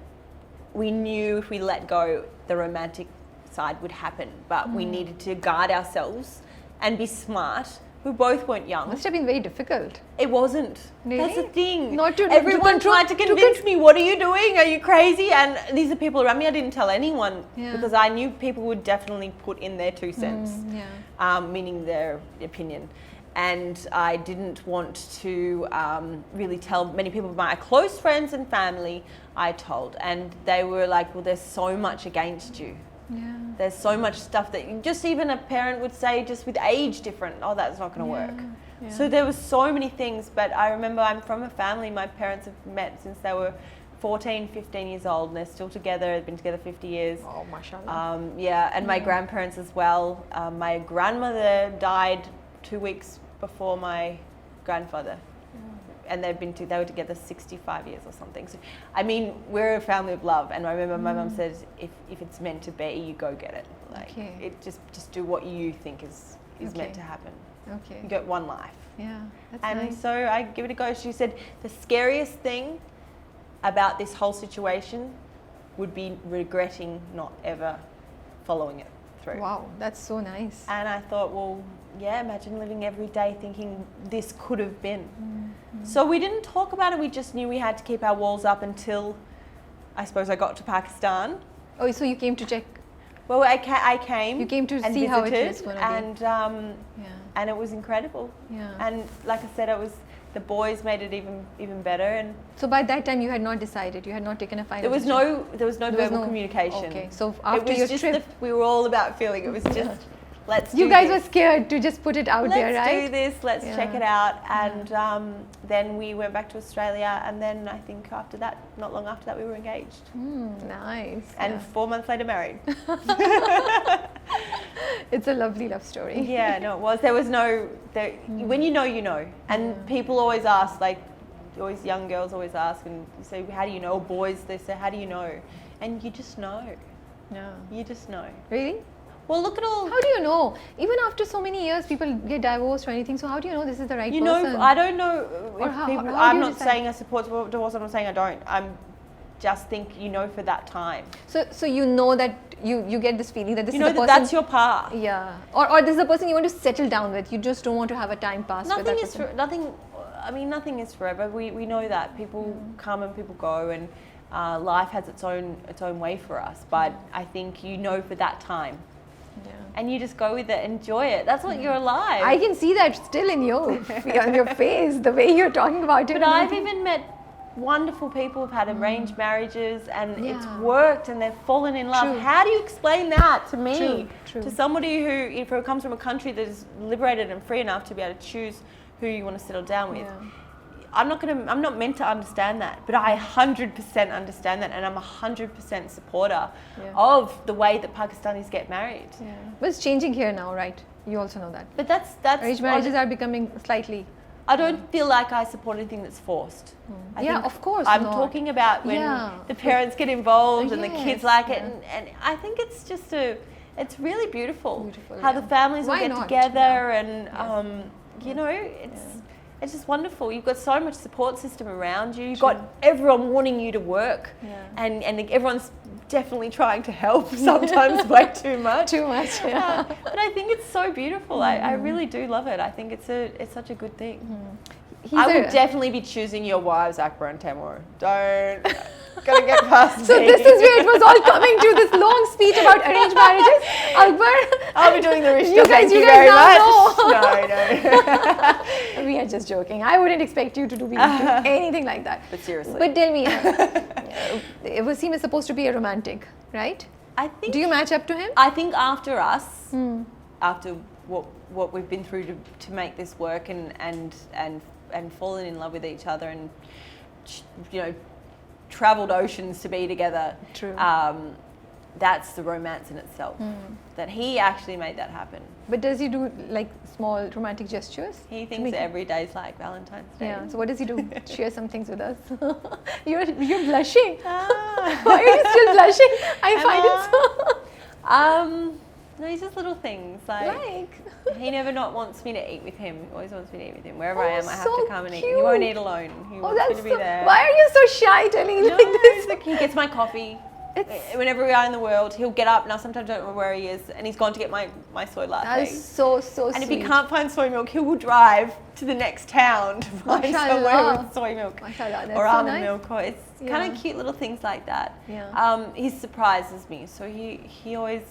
knew if we let go, the romantic side would happen. But we needed to guard ourselves and be smart. We both weren't young. Must have been very difficult. It wasn't. Really? That's the thing. Not to Everyone control- tried to convince me, what are you doing? Are you crazy? And these are people around me. I didn't tell anyone because I knew people would definitely put in their 2 cents, meaning their opinion. And I didn't want to really tell many people. My close friends and family, I told. And they were like, well, there's so much against you. Yeah. There's so much stuff that just even a parent would say, just with age different, oh, that's not going to work. Yeah. So there were so many things, but I remember I'm from a family, my parents have met since they were 14, 15 years old, and they're still together, they've been together 50 years. Oh, mashallah. And my grandparents as well. My grandmother died 2 weeks before my grandfather. And they were together 65 years or something. So, I mean, we're a family of love. And I remember my mum says, if it's meant to be, you go get it. Like, it just do what you think is meant to happen. Okay. You got one life. Yeah, that's And nice. so I give it a go. She said, the scariest thing about this whole situation would be regretting not ever following it through. Wow, that's so nice. And I thought, well, yeah, imagine living every day thinking this could have been. So we didn't talk about it. We just knew we had to keep our walls up until, I suppose, I got to Pakistan. Oh, so you came to check. Well, I came. You came to and see how it visited, was going to be. and it was incredible. Yeah. And like I said, the boys made it even better. And So by that time you had not decided. You had not taken a final. there was decision. no verbal communication. Okay, so after it was your just trip, we were all about feeling. It was just let's. you do guys this. were scared to just put it out there, right? Let's do this. Let's Yeah. check it out. And then we went back to Australia. And then I think after that, not long after that, we were engaged. Nice. And 4 months later, married. It's a lovely love story. Yeah, no, it was. There was no. When you know. And people always ask, like, always young girls always ask, and you say, how do you know? Boys, they say, how do you know? And you just know. Yeah. You just know. Really? Well, look at all. How do you know? Even after so many years, people get divorced or anything. So how do you know this is the right You person? know, I don't know Or if how people. do you I'm not decide? saying I support divorce. I'm not saying I don't. I'm just think you know for that time. So you know that you get this feeling that this You is know the that person. that's your path. Yeah. Or this is the person you want to settle down with. You just don't want to have a time pass with that Nothing is person. nothing. I mean, nothing is forever. We know that people come and people go, and life has its own way for us. But I think you know for that time. Yeah. And you just go with it, enjoy it. That's what you're alive. I can see that still in you, on your face, the way you're talking about it. But I've even met wonderful people who've had arranged marriages, and it's Yeah. worked, and they've fallen in love. True. How do you explain that to me? True. To somebody who comes from a country that is liberated and free enough to be able to choose who you want to settle down with. Yeah. I'm not meant to understand that, but I 100% understand that, and I'm 100% supporter of the way that Pakistanis get married. Yeah. But it's changing here now, right? You also know that. But that's Arranged marriages are becoming slightly. I don't feel like I support anything that's forced. I Yeah, think of course I'm not. talking about when Yeah. the parents get involved and the Yes, kids like it, yeah. and I think it's just it's really beautiful, Beautiful, how yeah. the families Why will get not? together Yeah. and you know it's just wonderful. You've got so much support system around you. You've got everyone wanting you to work, and everyone's definitely trying to help. Sometimes way too much. Too much, yeah. But I think it's so beautiful. I really do love it. I think it's such a good thing. I would definitely be choosing your wives, Akbar and Tamur. Don't gotta get past So me. this is where it was all coming to, this long speech about arranged marriages. Akbar, I'll be doing the rishta. You guys Thank you now very much. know. No. We are just joking. I wouldn't expect you to do anything like that. But seriously. But tell me, Wasim is supposed to be a romantic, right? I think. Do you match up to him? I think after us, after what we've been through to make this work and fallen in love with each other and travelled oceans to be together. True. that's the romance in itself. That he actually made that happen. But does he do like small romantic gestures? He thinks every day is like Valentine's Day. Yeah. So what does he do? Share some things with us. You're blushing. Ah. Why are you still blushing? I find it so. No, it's just little things like he never not wants me to eat with him. He always wants me to eat with him. Wherever I am, I have to come and eat. He won't eat alone. He wants me to be there. Why are you so shy telling me like this? Like he gets my coffee. Whenever we are in the world, he'll get up. Now sometimes I don't know where he is, and he's gone to get my soy latte. That is so sweet. And if he can't find soy milk, he will drive to the next town to find somewhere with soy milk or almond milk. Or it's kind of cute little things like that. Yeah. He surprises me, so he always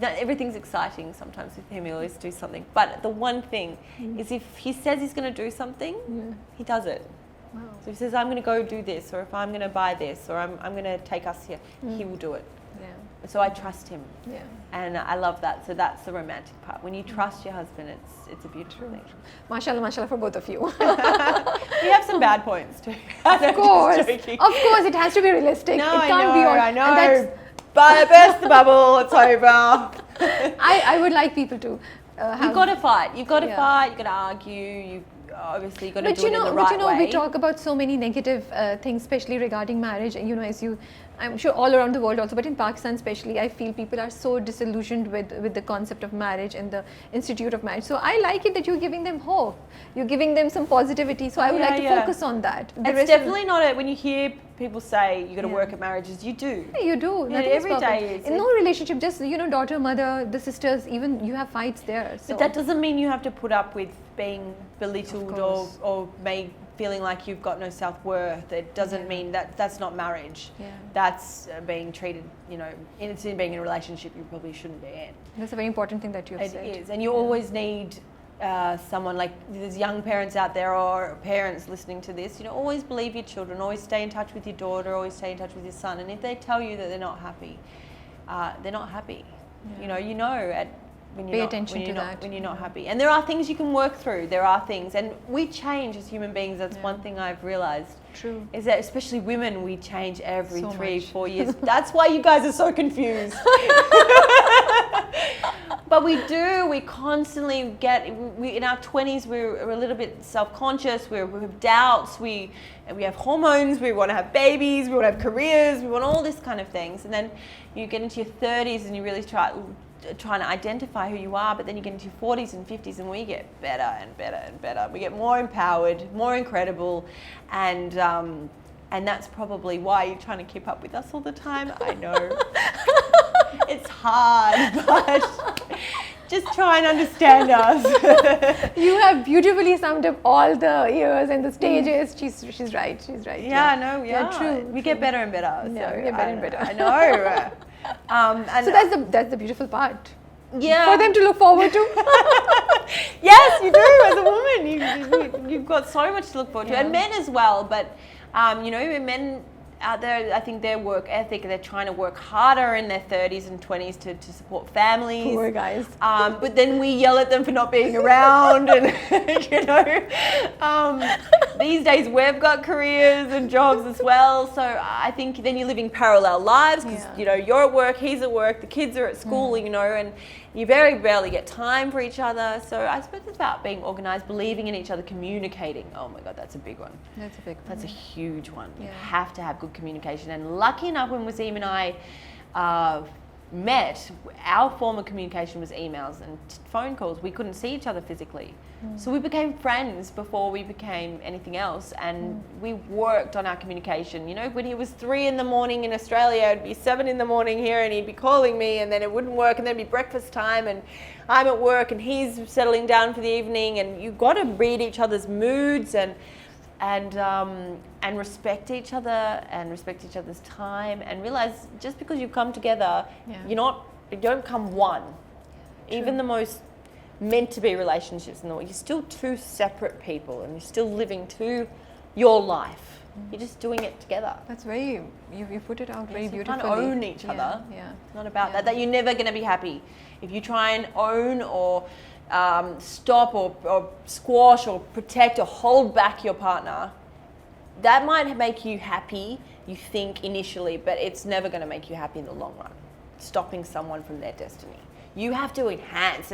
everything's exciting. Sometimes with him, he always do something. But the one thing is, if he says he's going to do something, he does it. Wow. So if he says, I'm going to go do this, or if I'm going to buy this, or I'm going to take us here, he will do it. Yeah. So I trust him. Yeah. And I love that. So that's the romantic part. When you trust your husband, it's a beautiful thing. Mashallah for both of you. We have some bad points too. Of course, it has to be realistic. No, it can't be all. I know. But burst the bubble. It's over. I would like people to You've got to fight. You've got to fight. You've got to argue. Obviously, you've got to do it in the right way. We talk about so many negative things, especially regarding marriage. I'm sure all around the world also, but in Pakistan especially, I feel people are so disillusioned with the concept of marriage and the institute of marriage. So I like it that you're giving them hope. You're giving them some positivity. So I would like to focus on that. It's definitely not when you hear people say you got to work at marriages, you do. Yeah, you do. Every day is. In no relationship, just daughter, mother, the sisters, even you have fights there. So. But that doesn't mean you have to put up with being belittled or made feeling like you've got no self-worth. It doesn't mean that's not marriage. Yeah. That's being treated, it's in being in a relationship you probably shouldn't be in. That's a very important thing that you have said. It is. And you always need someone, like there's young parents out there or parents listening to this, always believe your children, always stay in touch with your daughter, always stay in touch with your son. And if they tell you that they're not happy, they're not happy. Yeah. When you're not happy. And there are things you can work through. There are things. And we change as human beings. That's one thing I've realised. True. Is that especially women, we change every 3-4 years. That's why you guys are so confused. But we do. We constantly in our 20s, we're a little bit self-conscious. We have doubts. We have hormones. We want to have babies. We want to have careers. We want all this kind of things. And then you get into your 30s and you really trying to identify who you are, but then you get into your 40s and 50s and we get better and better and better. We get more empowered, more incredible, and that's probably why you're trying to keep up with us all the time. I know. It's hard, but just try and understand us. You have beautifully summed up all the years and the stages. She's right. Yeah, no, true. We get better and better. Yeah, we get better and better. I know. And so that's the beautiful part. Yeah. For them to look forward to. Yes, you do. As a woman, you've got so much to look forward to, and men as well. But men out there, I think their work ethic, they're trying to work harder in their 30s and 20s to support families. Poor guys. But then we yell at them for not being around, and these days we've got careers and jobs as well. So I think then you're living parallel lives because you're at work, he's at work, the kids are at school, and you very rarely get time for each other. So I suppose it's about being organised, believing in each other, communicating. Oh my God, that's a big one. That's a big one. That's a huge one. Yeah. You have to have good communication. And lucky enough, when Wasim and I met, our form of communication was emails and phone calls. We couldn't see each other physically. So we became friends before we became anything else, and we worked on our communication. When he was 3 a.m. in Australia, it'd be 7 a.m. here, and he'd be calling me, and then it wouldn't work, and then it'd be breakfast time, and I'm at work, and he's settling down for the evening, and you've got to read each other's moods and respect each other and respect each other's time, and realize just because you've come together, you don't come one. True. Even the most meant to be relationships in the world, you're still two separate people, and you're still living to your life. You're just doing it together. That's you put it out very beautifully. You can't own each other. Yeah. It's not about that you're never going to be happy. If you try and own or stop or squash or protect or hold back your partner, that might make you happy, you think initially, but it's never going to make you happy in the long run. Stopping someone from their destiny. You have to enhance.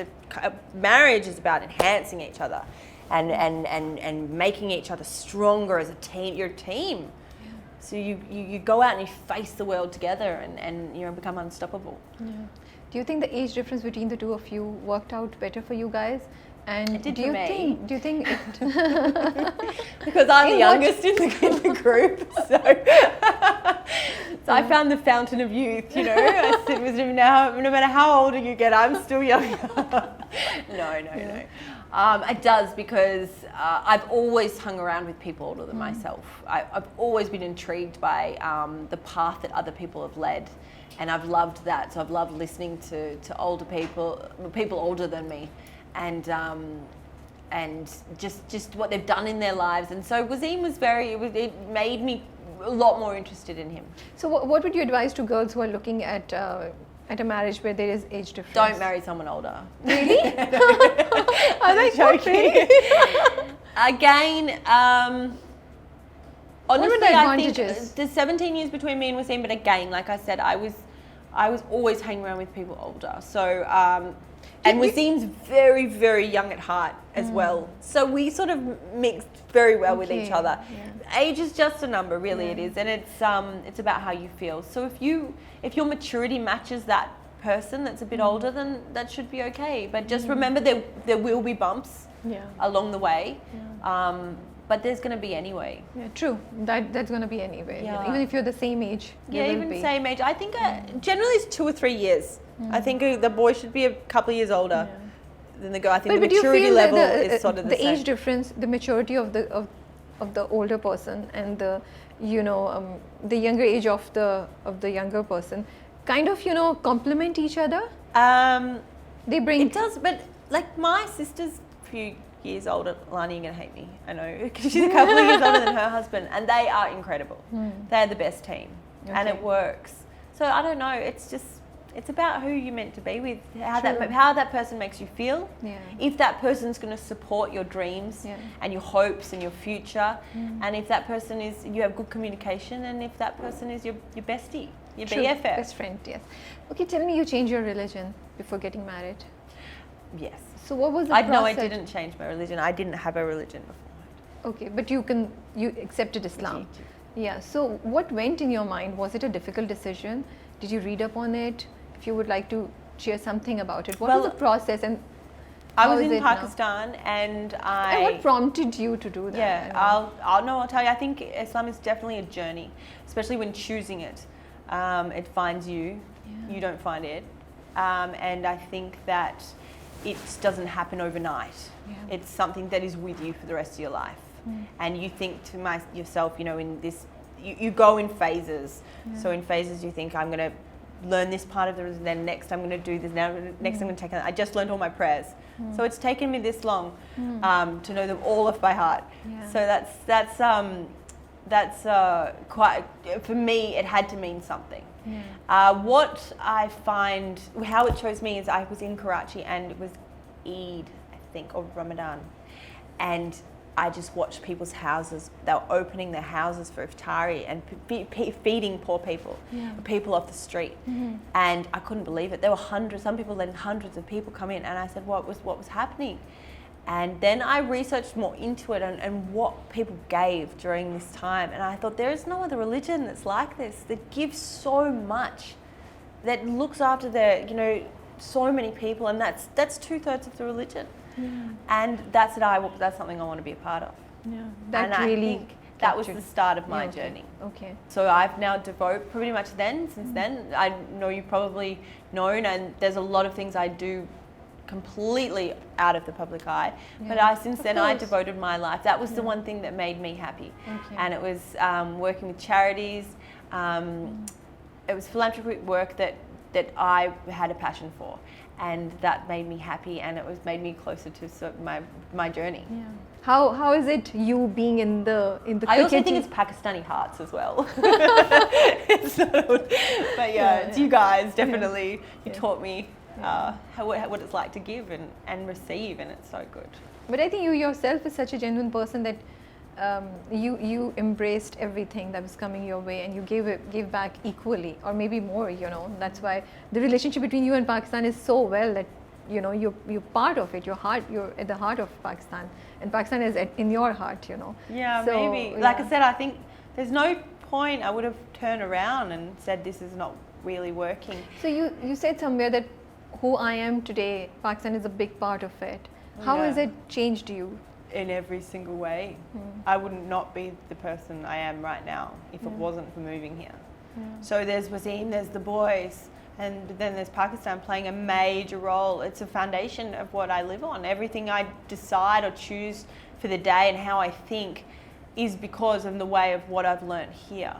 Marriage is about enhancing each other and making each other stronger as a team. You're a team. Yeah. So you go out and you face the world together and you become unstoppable. Yeah. Do you think the age difference between the two of you worked out better for you guys? And it did do you think it because I'm the youngest in the group, so I found the fountain of youth, I sit with him now, no matter how older you get, I'm still young. No. It does, because I've always hung around with people older than myself. I've always been intrigued by the path that other people have led, and I've loved that. So I've loved listening to older people older than me, and just what they've done in their lives. And so Wasim was it made me a lot more interested in him. So what would you advise to girls who are looking at a marriage where there is age difference? Don't marry someone older. Really? Are they joking? Again, honestly, I think there's 17 years between me and Wasim, but again, like I said, I was always hanging around with people older. So, and Wasim's very, very young at heart as well. So we sort of mixed very well with each other. Yeah. Age is just a number, really. It is, and it's about how you feel. So if your maturity matches that person that's a bit older, then that should be okay. But just remember there will be bumps along the way. Yeah. But there's going to be anyway. Yeah, true. That's going to be anyway. Yeah. Even if you're the same age. Yeah, even same age. I think generally it's 2 or 3 years. I think the boy should be a couple of years older than the girl. I think the maturity level is sort of the same. The age difference, the maturity of the older person and the the younger age of the younger person kind of complement each other. They bring. It does, but like my sister's few years older. Lani, you're gonna hate me, I know, because she's a couple of years older than her husband, and they are incredible. They're the best team, and it works. So I don't know. It's about who you're meant to be with, how that person makes you feel. Yeah. If that person's going to support your dreams and your hopes and your future, and if that person you have good communication, and if that person is your bestie, your BFF. Best friend, yes. Okay, tell me, you changed your religion before getting married. Yes. So what was the process? No, I didn't change my religion. I didn't have a religion before. Okay, but you accepted Islam. Yeah. So what went in your mind? Was it a difficult decision? Did you read up on it? If you would like to share something about it, what was the process, and I was in Pakistan, and what prompted you to do that? Yeah, I'll tell you. I think Islam is definitely a journey, especially when choosing it. It finds you. Yeah. You don't find it, and I think that it doesn't happen overnight. Yeah. It's something that is with you for the rest of your life, and you think to yourself, in this, you go in phases. Yeah. So in phases, you think, I'm going to learn this part of the religion, then next I'm going to do this, now next I'm going to take it. I just learned all my prayers. So it's taken me this long to know them all off by heart. Yeah. So that's quite, for me, it had to mean something. Yeah. What I find, how it chose me is I was in Karachi, and it was Eid, I think, or Ramadan, and I just watched people's houses. They were opening their houses for iftari and feeding poor people, people off the street. And I couldn't believe it. There were some people letting hundreds of people come in, and I said, what was happening? And then I researched more into it and what people gave during this time. And I thought, there is no other religion that's like this, that gives so much, that looks after so many people, and that's 2/3 of the religion. Yeah. And that's something I want to be a part of. Yeah, I think that was the start of my journey. Okay. So I've now devoted pretty much since then. I know you've probably known, and there's a lot of things I do completely out of the public eye. Yeah. But since then, I devoted my life. That was the one thing that made me happy. Okay. And it was working with charities. It was philanthropic work that I had a passion for. And that made me happy, and it made me closer to my journey. Yeah. How is it, you being in the I also think it's Pakistani hearts as well. It's not, but it's you guys definitely. You taught me what it's like to give and receive, and it's so good. But I think you yourself is such a genuine person that you embraced everything that was coming your way, and you gave back equally, or maybe more. That's why the relationship between you and Pakistan is so well that you're part of it. You're at the heart of Pakistan, and Pakistan is in your heart. Yeah, So, maybe. Like I said, I think there's no point I would have turned around and said this is not really working. So you said somewhere that who I am today, Pakistan is a big part of it. How has it changed you? In every single way. I would not be the person I am right now if it wasn't for moving here. So there's Wasim, there's the boys, and then there's Pakistan playing a major role. It's a foundation of what I live on. Everything I decide or choose for the day and how I think is because of the way of what I've learnt here.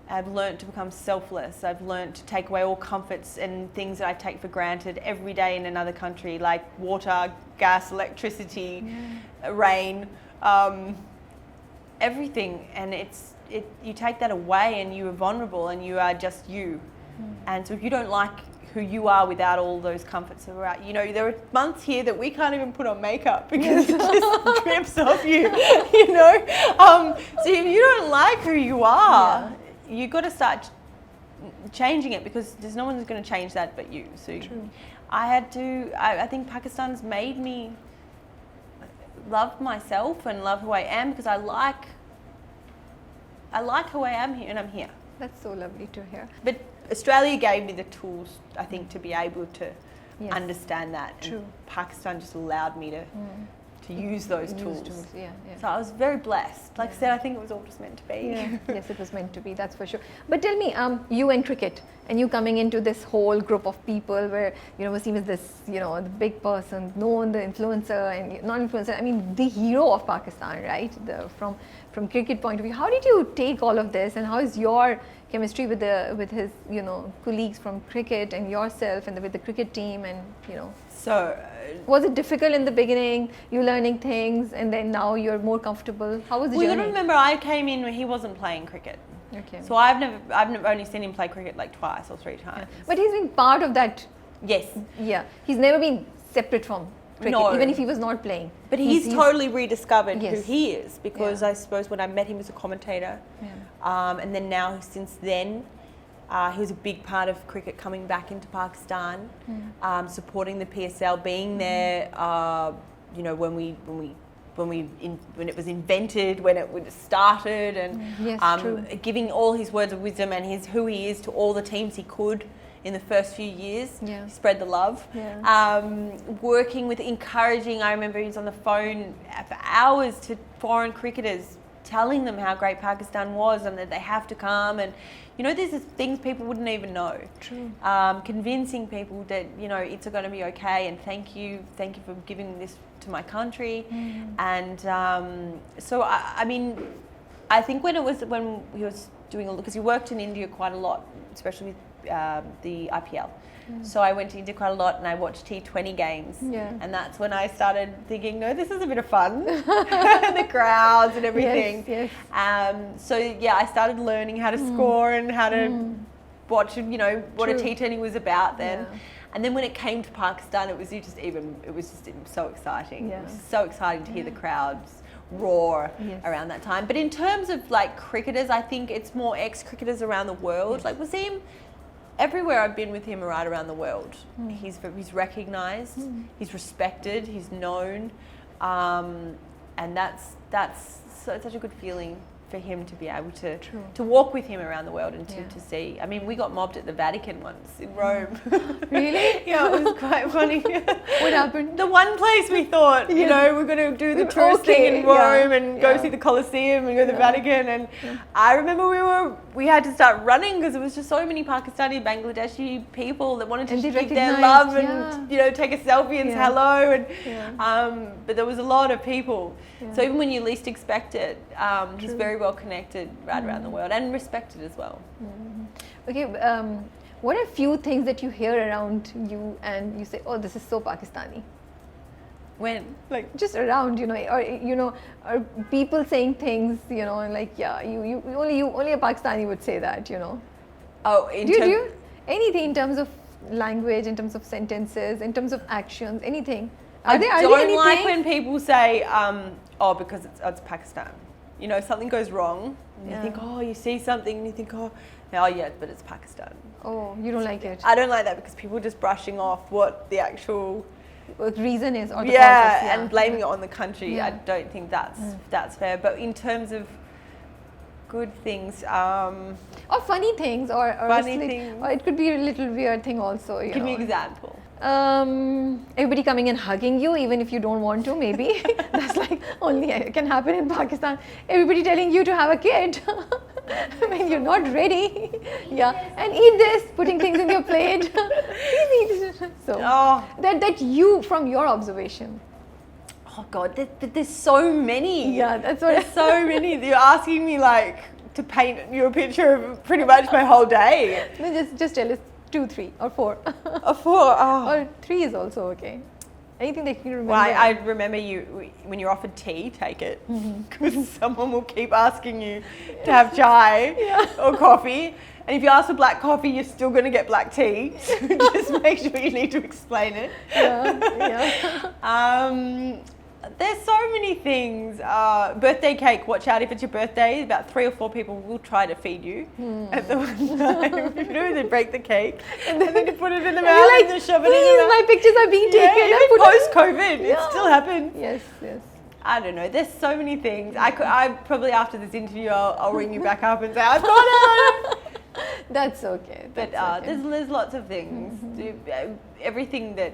I've learnt to become selfless. I've learnt to take away all comforts and things that I take for granted every day in another country, like water, gas, electricity, rain, everything. And you take that away and you are vulnerable and you are just you. And so if you don't like who you are without all those comforts around, there are months here that we can't even put on makeup because it just drips off you, So if you don't like who you are, you've got to start changing it, because there's no one who's going to change that but you. So I think Pakistan's made me love myself and love who I am, because I like who I am here, and I'm here. That's so lovely to hear. But Australia gave me the tools, I think, to be able to understand that. True. And Pakistan just allowed me to use those tools. Yeah. So I was very blessed. Like I said, I think it was all just meant to be. Yeah. Yes, it was meant to be, that's for sure. But tell me, you and cricket, and you coming into this whole group of people where, Wasim is this, the big person, known, the influencer, and not influencer, I mean, the hero of Pakistan, right? From cricket point of view, how did you take all of this, and how is your chemistry with his colleagues from cricket and yourself and with the cricket team, and So was it difficult in the beginning, you learning things, and then now you're more comfortable? How was the journey? Well, you got to remember, I came in when he wasn't playing cricket. Okay. So I've only seen him play cricket like twice or three times. Yeah. But he's been part of that. Yes. Yeah. He's never been separate from cricket, even if he was not playing. But he's totally rediscovered who Yes. he is, because I suppose when I met him as a commentator, and then now since then, he was a big part of cricket coming back into Pakistan, supporting the PSL, being there, when it was invented, when it started, and giving all his words of wisdom and who he is to all the teams he could in the first few years. Yeah. Spread the love. Yeah. Working with, encouraging. I remember he was on the phone for hours to foreign cricketers, telling them how great Pakistan was and that they have to come, and there's things people wouldn't even know. True. Convincing people that it's going to be okay, and thank you for giving this to my country. And so I mean, I think when he was doing because he worked in India quite a lot, especially with the IPL. So I went to India quite a lot, and I watched T20 games. Yeah. And that's when I started thinking, no, this is a bit of fun. The crowds and everything. Yes. So I started learning how to score and how to watch, what a T20 was about then. Yeah. And then when it came to Pakistan, it was just so exciting. Yeah. It was so exciting to hear the crowds roar around that time. But in terms of like cricketers, I think it's more ex-cricketers around the world. Like Wasim, everywhere I've been with him right around the world, he's recognised, he's respected, he's known, and that's such a good feeling for him to be able to walk with him around the world and to see. I mean, we got mobbed at the Vatican once in Rome. Really? Yeah, it was quite funny. What happened? The one place we thought, we're going to do the tourist thing in Rome and go see the Colosseum and go to the Vatican. And I remember we had to start running because there was just so many Pakistani, Bangladeshi people that wanted to give their love and take a selfie and say hello. And but there was a lot of people. Yeah. So even when you least expect it, he's very well connected right around the world and respected as well. Okay, what are few things that you hear around you and you say, oh, this is so Pakistani? When? Like just around, or people saying things, like, you only a Pakistani would say that, Oh, do you anything in terms of language, in terms of sentences, in terms of actions, anything? I don't like when people say, because it's Pakistan. you know, if something goes wrong, and Yeah. you think, oh, you see something, and you think, oh yeah, but it's Pakistan. Oh, you don't like it. I don't like that because people are just brushing off what the actual What the reason is, or the yeah, cause is, and blaming it on the country. Yeah. I don't think that's fair. But in terms of good things, Or funny things, or Funny slight- things. or it could be a little weird thing also. You give me know. an example. Everybody coming and hugging you even if you don't want to, maybe. That's like only can happen in Pakistan. Everybody telling you to have a kid when you're not ready. Yeah, and eat this, putting things in your plate. Please eat. So Oh, that you, from your observation. oh God, there's so many. Yeah, that's what. There's so many. You're asking me like to paint you a picture of pretty much my whole day. No, just tell us 2, 3, or 4. A 4. Oh. Or 3 is also okay. Anything that you can remember. Well, I remember you when you're offered tea, take it, because someone will keep asking you to have chai or coffee, and if you ask for black coffee, you're still going to get black tea. So just make sure you need to explain it. Yeah. There's so many things. Birthday cake. Watch out if it's your birthday. About 3 or 4 people will try to feed you at the one time. If you do, they break the cake and then you put it in the mouth You're like, and you shove it in please, your mouth. my pictures are being taken. Yeah, I even put it- post-COVID, it Yeah. still happens. Yes, yes. I don't know. There's so many things. I probably after this interview, I'll ring you back up and say I've got it. That's okay. But That's okay. there's lots of things. Everything that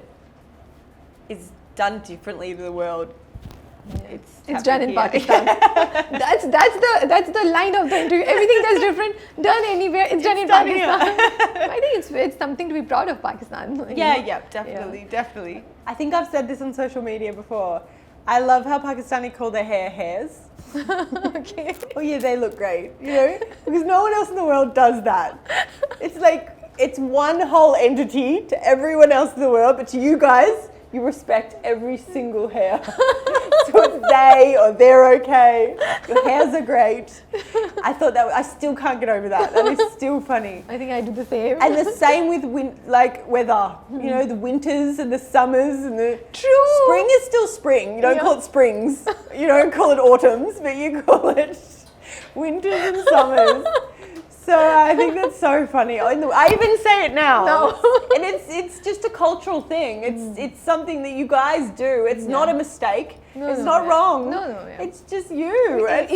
is done differently in the world. It's done in happening here. Pakistan. that's the line of the interview. Everything that's different, done anywhere, it's done in done here. Pakistan. I think it's something to be proud of, Pakistan. you Yeah, know? yeah, definitely. I think I've said this on social media before. I love how Pakistani call their hair hairs. Okay. Oh yeah, they look great, you know, because no one else in the world does that. It's like, it's one whole entity to everyone else in the world, but to you guys, you respect every single hair. So it's they or they're okay. Your hairs are great. I thought I still can't get over that. That is still funny. I think I do the same. And the same with weather. You know, the winters and the summers and the True. spring is still spring. You don't Yeah. call it springs. You don't call it autumns, but you call it winters and summers. So I think that's so funny. I even say it now. No. And it's just a cultural thing. It's something that you guys do. It's not a mistake. No, it's no, not yeah. wrong. No, yeah. It's just you.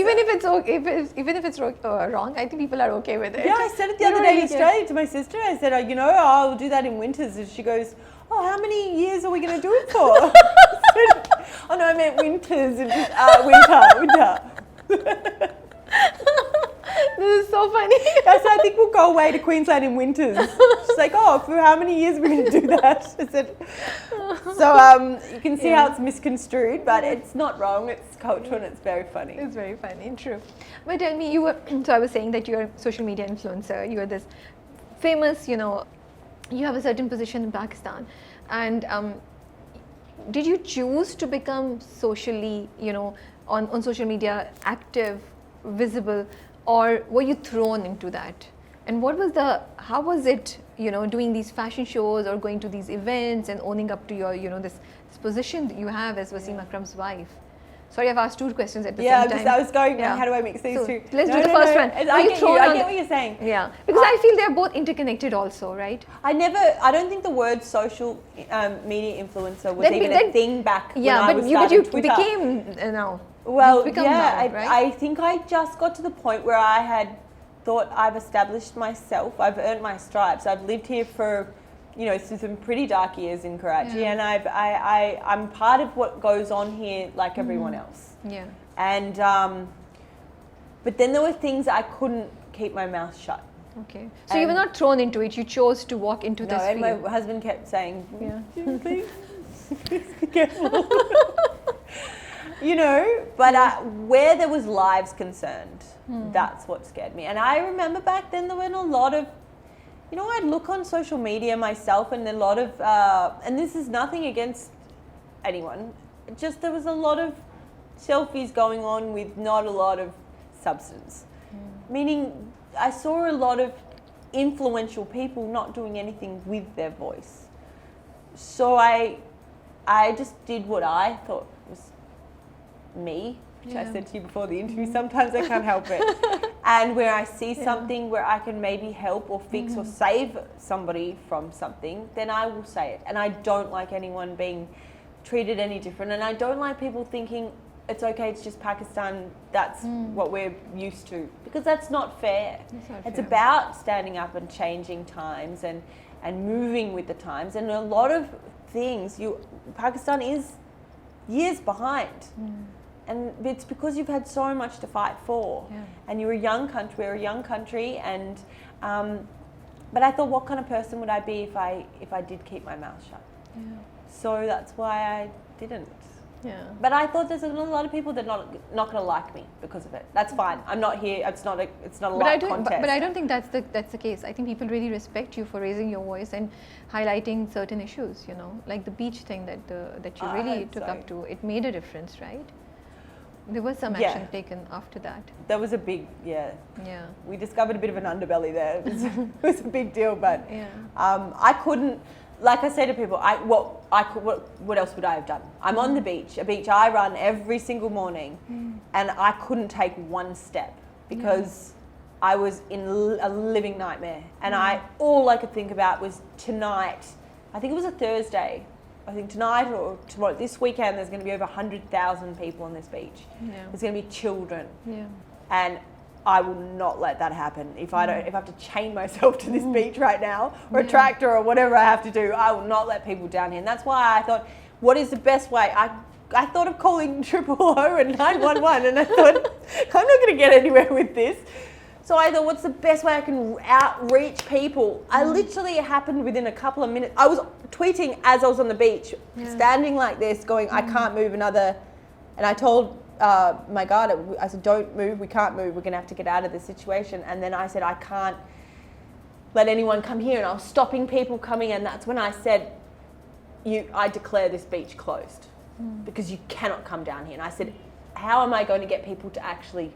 Even if it's okay, even if it's wrong, I think people are okay with it. Yeah, I said it the You other don't day in really care. Australia to my sister. I said, I'll do that in winters. And she goes, oh, how many years are we going to do it for? I said, oh no, I meant winters. And winter. This is so funny. I said, I think we'll go away to Queensland in winters. She's like, oh, for how many years are we going to do that? I said, so you can see how it's misconstrued, but it's not wrong. It's cultural and it's very funny. It's very funny, true. But tell me, so I was saying that you're a social media influencer. You're this famous, you have a certain position in Pakistan. And did you choose to become socially, on social media active, visible, or were you thrown into that? And how was it, doing these fashion shows or going to these events and owning up to your, this position that you have as Wasim Akram's wife? Sorry, I've asked 2 questions at the same time. I was going, Yeah. how do I mix these So, two? let's do the first one. I Were you get you. thrown I on get the- what you're saying. Yeah, because I feel they're both interconnected also, right? I don't think the word social media influencer was even a thing back when I was but starting you Twitter. became now. Well, You've become yeah, now, right? I think I just got to the point where I had thought I've established myself. I've earned my stripes. I've lived here for, through some pretty dark years in Karachi, and I'm part of what goes on here like everyone else. Yeah. And but then there were things I couldn't keep my mouth shut. Okay. So you were not thrown into it. You chose to walk into No, this and field. my husband kept saying, Yeah. please be careful. But where there was lives concerned, that's what scared me. And I remember back then there were a lot of, I'd look on social media myself and a lot of, and this is nothing against anyone, just there was a lot of selfies going on with not a lot of substance. Meaning I saw a lot of influential people not doing anything with their voice. So I just did what I thought was me, which I Yeah. said to you before the interview, sometimes I can't help it. And where I see something where I can maybe help or fix or save somebody from something, then I will say it. And I don't like anyone being treated any different. And I don't like people thinking it's okay, it's just Pakistan, that's what we're used to. Because that's not fair. It's fair. about standing up and changing times and moving with the times. And a lot of things, Pakistan is years behind. And it's because you've had so much to fight for. Yeah. And you're a young country, we're a young country, and but I thought, what kind of person would I be if I did keep my mouth shut? Yeah. So that's why I didn't. Yeah. But I thought there's a lot of people that are not going to like me because of it. That's fine. I'm not here. It's not a contest. But I don't think that's the case. I think people really respect you for raising your voice and highlighting certain issues. You know, like the beach thing that you I really hope took so. up to. It made a difference, right? There was some action taken after that. That was a big, Yeah. we discovered a bit of an underbelly there. It was a big deal, but Yeah. I couldn't. Like I say to people, what else would I have done? I'm on the beach, a beach I run every single morning, and I couldn't take one step because I was in a living nightmare. And all I could think about was tonight. I think it was a Thursday. I think tonight or tomorrow, this weekend, there's going to be over 100,000 people on this beach. Yeah. There's going to be children, Yeah. and I will not let that happen. If I have to chain myself to this beach right now, or a tractor, or whatever I have to do, I will not let people down here. And that's why I thought, what is the best way? I thought of calling 000 and 911, and I thought, I'm not going to get anywhere with this. So I thought, what's the best way I can outreach people? It happened within a couple of minutes. I was tweeting as I was on the beach, standing like this, going, I can't move another. And I told my guard, I said, don't move, we can't move, we're going to have to get out of this situation. And then I said, I can't let anyone come here. And I was stopping people coming, and that's when I said, I declare this beach closed because you cannot come down here. And I said, how am I going to get people to actually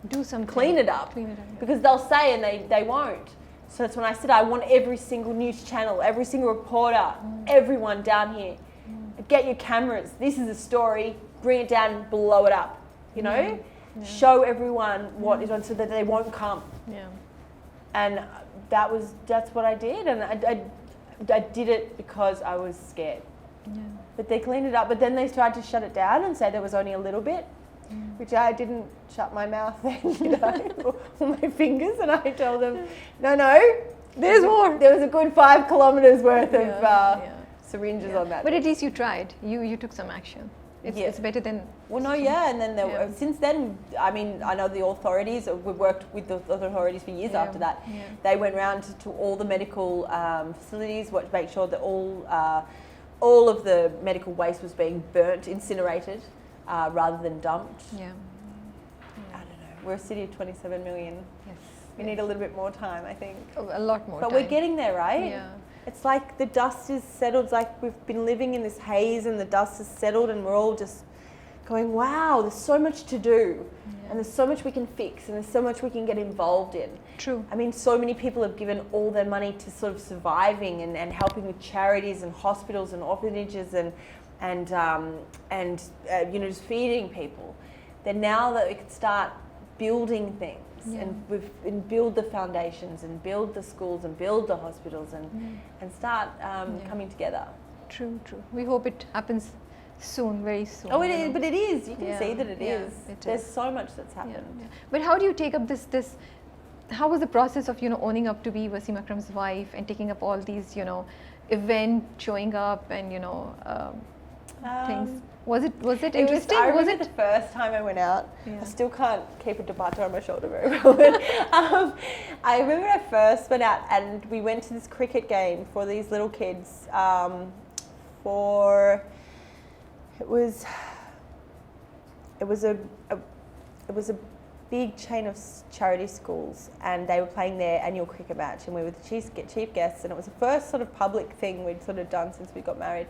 Do something. clean it up? Yeah. Because they'll say and they won't. So that's when I said, I want every single news channel, every single reporter, everyone down here, get your cameras. This is a story. Bring it down, blow it up. You know, show everyone what is on, so that they won't come. Yeah. And that's what I did, and I did it because I was scared. Yeah. But they cleaned it up. But then they tried to shut it down and say there was only a little bit. Which I didn't shut my mouth then, or my fingers, and I told them, no, there's more. There was a good 5 kilometers worth of syringes on that. But at least you tried. You took some action. It's better than. Well, no, and then since then, I mean, I know the authorities. We've worked with the authorities for years after that. Yeah. They went around to all the medical facilities, to make sure that all of the medical waste was being burnt, incinerated. Rather than dumped. Yeah. I don't know. We're a city of 27 million. Yes. We need a little bit more time, I think. A lot more. But time. we're getting there, right? Yeah. It's like the dust is settled. It's like we've been living in this haze, and the dust is settled, and we're all just going, wow, there's so much to do. And there's so much we can fix, and there's so much we can get involved in. True. I mean, so many people have given all their money to sort of surviving and helping with charities and hospitals and orphanages and just feeding people. Then now that we can start building things and build the foundations and build the schools and build the hospitals and start coming together. True. We hope it happens soon, very soon. Oh, it is, but it is. You can see that it is. There's is. so much that's happened. Yeah. But how do you take up this? How was the process of owning up to be Wasim Akram's wife and taking up all these event showing up and things? Was it interesting? I remember the first time I went out. Yeah. I still can't keep a dupatta on my shoulder very well. But, I remember I first went out and we went to this cricket game for these little kids. It was a big chain of charity schools, and they were playing their annual cricket match, and we were the chief guests, and it was the first sort of public thing we'd sort of done since we got married.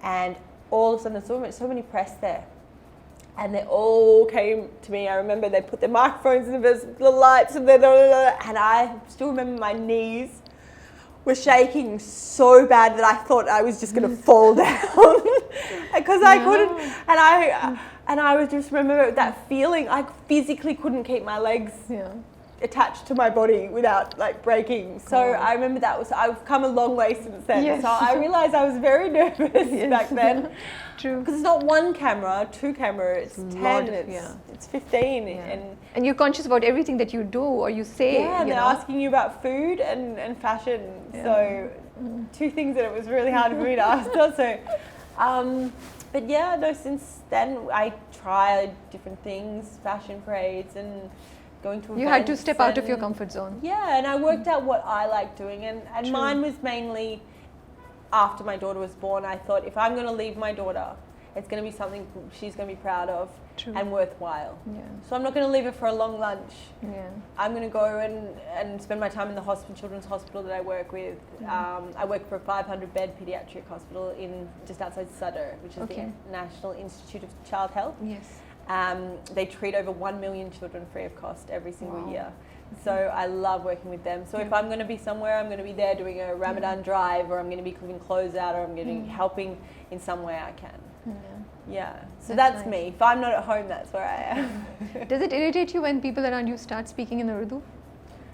And all of a sudden there's so many press there, and they all came to me. I remember they put their microphones in the lights, and I still remember my knees were shaking so bad that I thought I was just going to fall down because I couldn't. And And I would just remember that feeling. I physically couldn't keep my legs attached to my body without like breaking. So I remember I've come a long way since then. Yes. So I realised I was very nervous back then. True. Because it's not one camera, two cameras, it's 10, it's 15. And you're conscious about everything that you do or you say. Yeah, and they're asking you about food and fashion. So two things that it was really hard for me to ask also. But yeah, no, since then I tried different things, fashion parades and going to events. You had to step out of your comfort zone. Yeah, and I worked out what I like doing, and mine was mainly after my daughter was born. I thought if I'm going to leave my daughter, it's going to be something she's going to be proud of and worthwhile. Yeah. So I'm not going to leave her for a long lunch. Yeah. I'm going to go and spend my time in the children's hospital that I work with. I work for a 500-bed pediatric hospital in just outside Sutter, which is the National Institute of Child Health. Yes. They treat over 1 million children free of cost every single year. So I love working with them. So if I'm going to be somewhere, I'm going to be there doing a Ramadan drive, or I'm going to be cooking clothes out, or I'm going to be helping in some way I can. Yeah. So that's nice. Me. If I'm not at home, that's where I am. Does it irritate you when people around you start speaking in Urdu?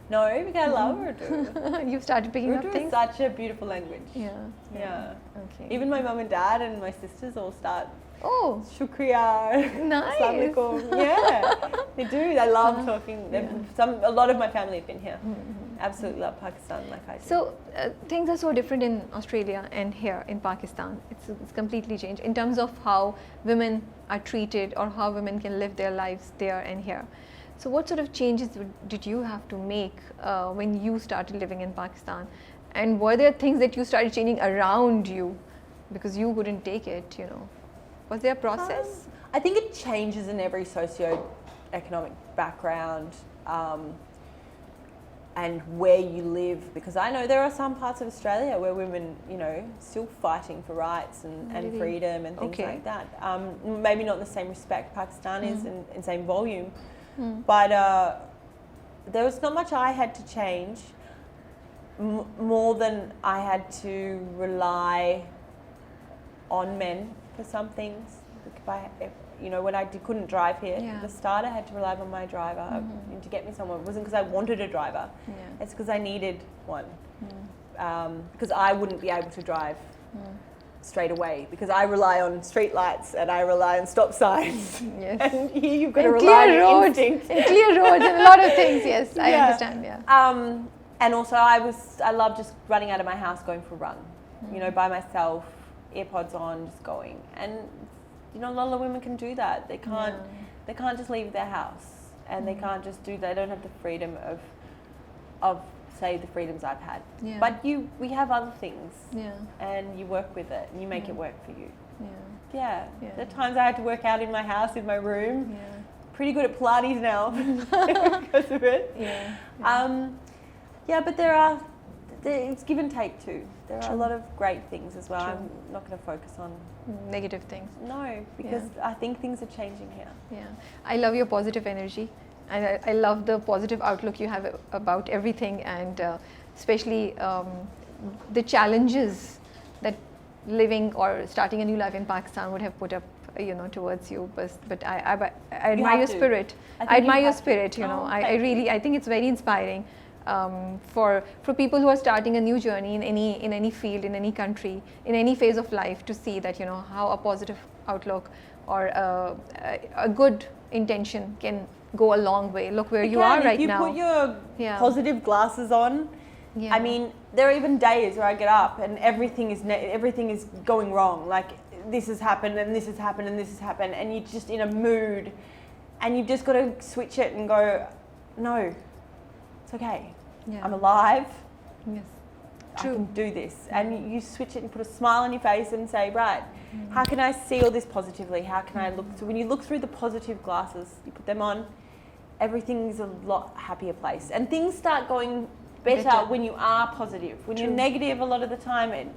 No, because I love Rudhu. You've started picking up things? Rudhu is such a beautiful language. Yeah. Okay. Even my mum and dad and my sisters all start. Oh. Shukriya. Nice. Assalamualaikum. Yeah. They do. They love talking. A lot of my family have been here. Absolutely love Pakistan like I do. So things are so different in Australia and here in Pakistan. It's completely changed in terms of how women are treated or how women can live their lives there and here. So what sort of changes did you have to make when you started living in Pakistan? And were there things that you started changing around you because you couldn't take it, you know? Was there a process? I think it changes in every socio-economic background and where you live, because I know there are some parts of Australia where women, you know, still fighting for rights and freedom and things like that. Maybe not in the same respect Pakistan is in same volume, but there was not much I had to change more than I had to rely on men for some things. When I couldn't drive here at the start, I had to rely on my driver to get me somewhere. It wasn't because I wanted a driver. It's because I needed one. Because I wouldn't be able to drive straight away, because I rely on street lights and I rely on stop signs. And here you've got to rely on your instinct. And clear roads and a lot of things, yes, I understand, And also I love just running out of my house, going for a run, you know, by myself, earpods on, just going. And you know, a lot of women can do that. They can't just leave their house, and they can't just do that. They don't have the freedom of say the freedoms I've had. But we have other things, and you work with it and you make it work for you. There are times I had to work out in my house, in my room. Pretty good at Pilates now because of it. But it's give and take too. There are a lot of great things as well. I'm not going to focus on negative things. No, because I think things are changing here. I love your positive energy, and I love the positive outlook you have about everything, and especially the challenges that living or starting a new life in Pakistan would have put up, you know, towards you. But I admire your spirit. I admire your spirit. You know, I think it's very inspiring. For people who are starting a new journey in any field, in any country, in any phase of life, to see that, you know, how a positive outlook or a good intention can go a long way. Look where you are right now. If you put your positive glasses on, I mean, there are even days where I get up and everything is going wrong. Like, this has happened and this has happened and this has happened, and you're just in a mood, and you've just got to switch it and go, no, it's okay. I'm alive. Yes. True. I can do this. And you switch it and put a smile on your face and say, right, how can I see all this positively? How can I look? So when you look through the positive glasses, you put them on, everything's a lot happier place. And things start going better when you are positive. When you're negative, a lot of the time it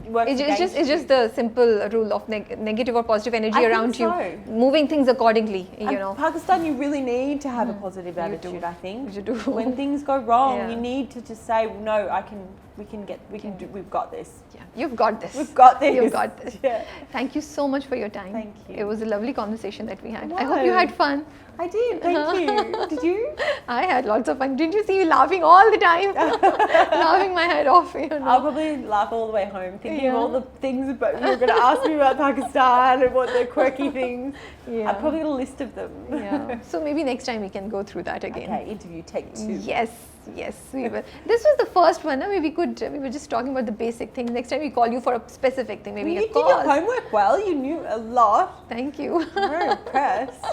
works against you. It's just the simple rule of negative or positive energy around you, moving things accordingly. You know, Pakistan, you really need to have a positive attitude. I think you do. When things go wrong, you need to just say, no, I can we've got this. Yeah, you've got this. We've got this. You've got this. Yeah. Thank you so much for your time. Thank you. It was a lovely conversation that we had. It I hope you was. had fun. I did, thank you. Did you? I had lots of fun. Didn't you see me laughing all the time? Laughing my head off, you know. I'll probably laugh all the way home thinking Yeah. of all the things about you were going to ask me about Pakistan and what the quirky things. Yeah. I've probably got a list of them. Yeah. So maybe next time we can go through that again. Okay, interview take 2. Yes, yes, we will. This was the first one. Maybe we were just talking about the basic things. Next time we call you for a specific thing, maybe You a did your cause. homework well. You knew a lot. Thank you. I'm very impressed.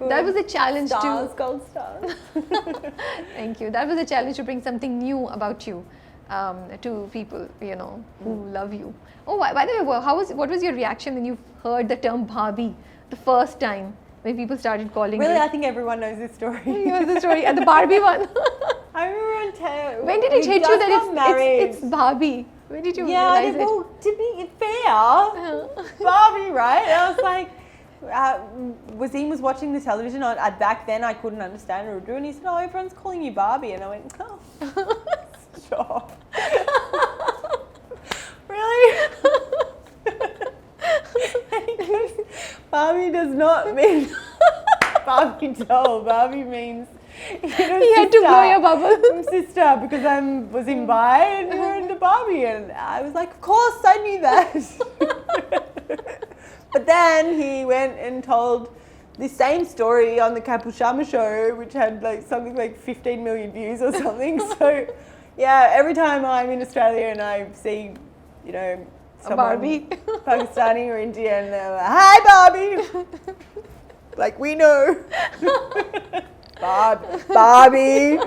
That was a challenge Stars, too. gold stars. Thank you. That was a challenge to bring something new about you to people, you know, who love you. Oh, by the way, what was your reaction when you heard the term Barbie the first time when people started calling Really, you? I think everyone knows this story. Here's the story. And the Barbie one. I remember When did it hit you that it's Barbie? When did you realize it? Well, to be fair, Barbie, right? I was like, Wasim was watching the television. Back then, I couldn't understand Rudhu, and he said, "Oh, everyone's calling you Barbie," and I went, "Oh, sure." Really? Barbie does not mean Barbie doll. Barbie means He had to blow your bubble. Sister, because I was in bi and you're into Barbie, and I was like, of course, I knew that. But then he went and told the same story on the Kapil Sharma show, which had like something like 15 million views or something. So, yeah, every time I'm in Australia and I see, you know, someone Barbie. Pakistani or Indian, they're like, "Hi, Barbie." Like, we know. Barbie.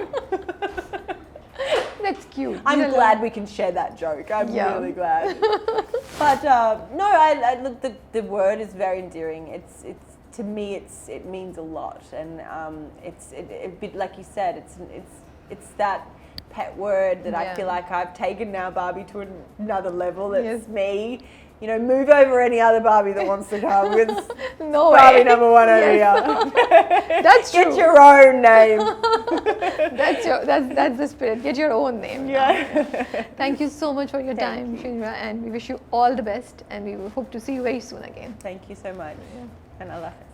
That's cute. I'm glad we can share that joke. I'm really glad. But no, I look. The word is very endearing. It's to me. It means a lot, and it's a bit like you said. It's that pet word that I feel like I've taken now Barbie to another level. It's me. You know, move over any other Barbie that wants to come. It's No Barbie way. number 1 over here. That's true. Get your own name. That's the spirit. Get your own name. Yeah. Thank you so much for your time, Shanira, and we wish you all the best, and we will hope to see you very soon again. Thank you so much. And Allah Hafiz.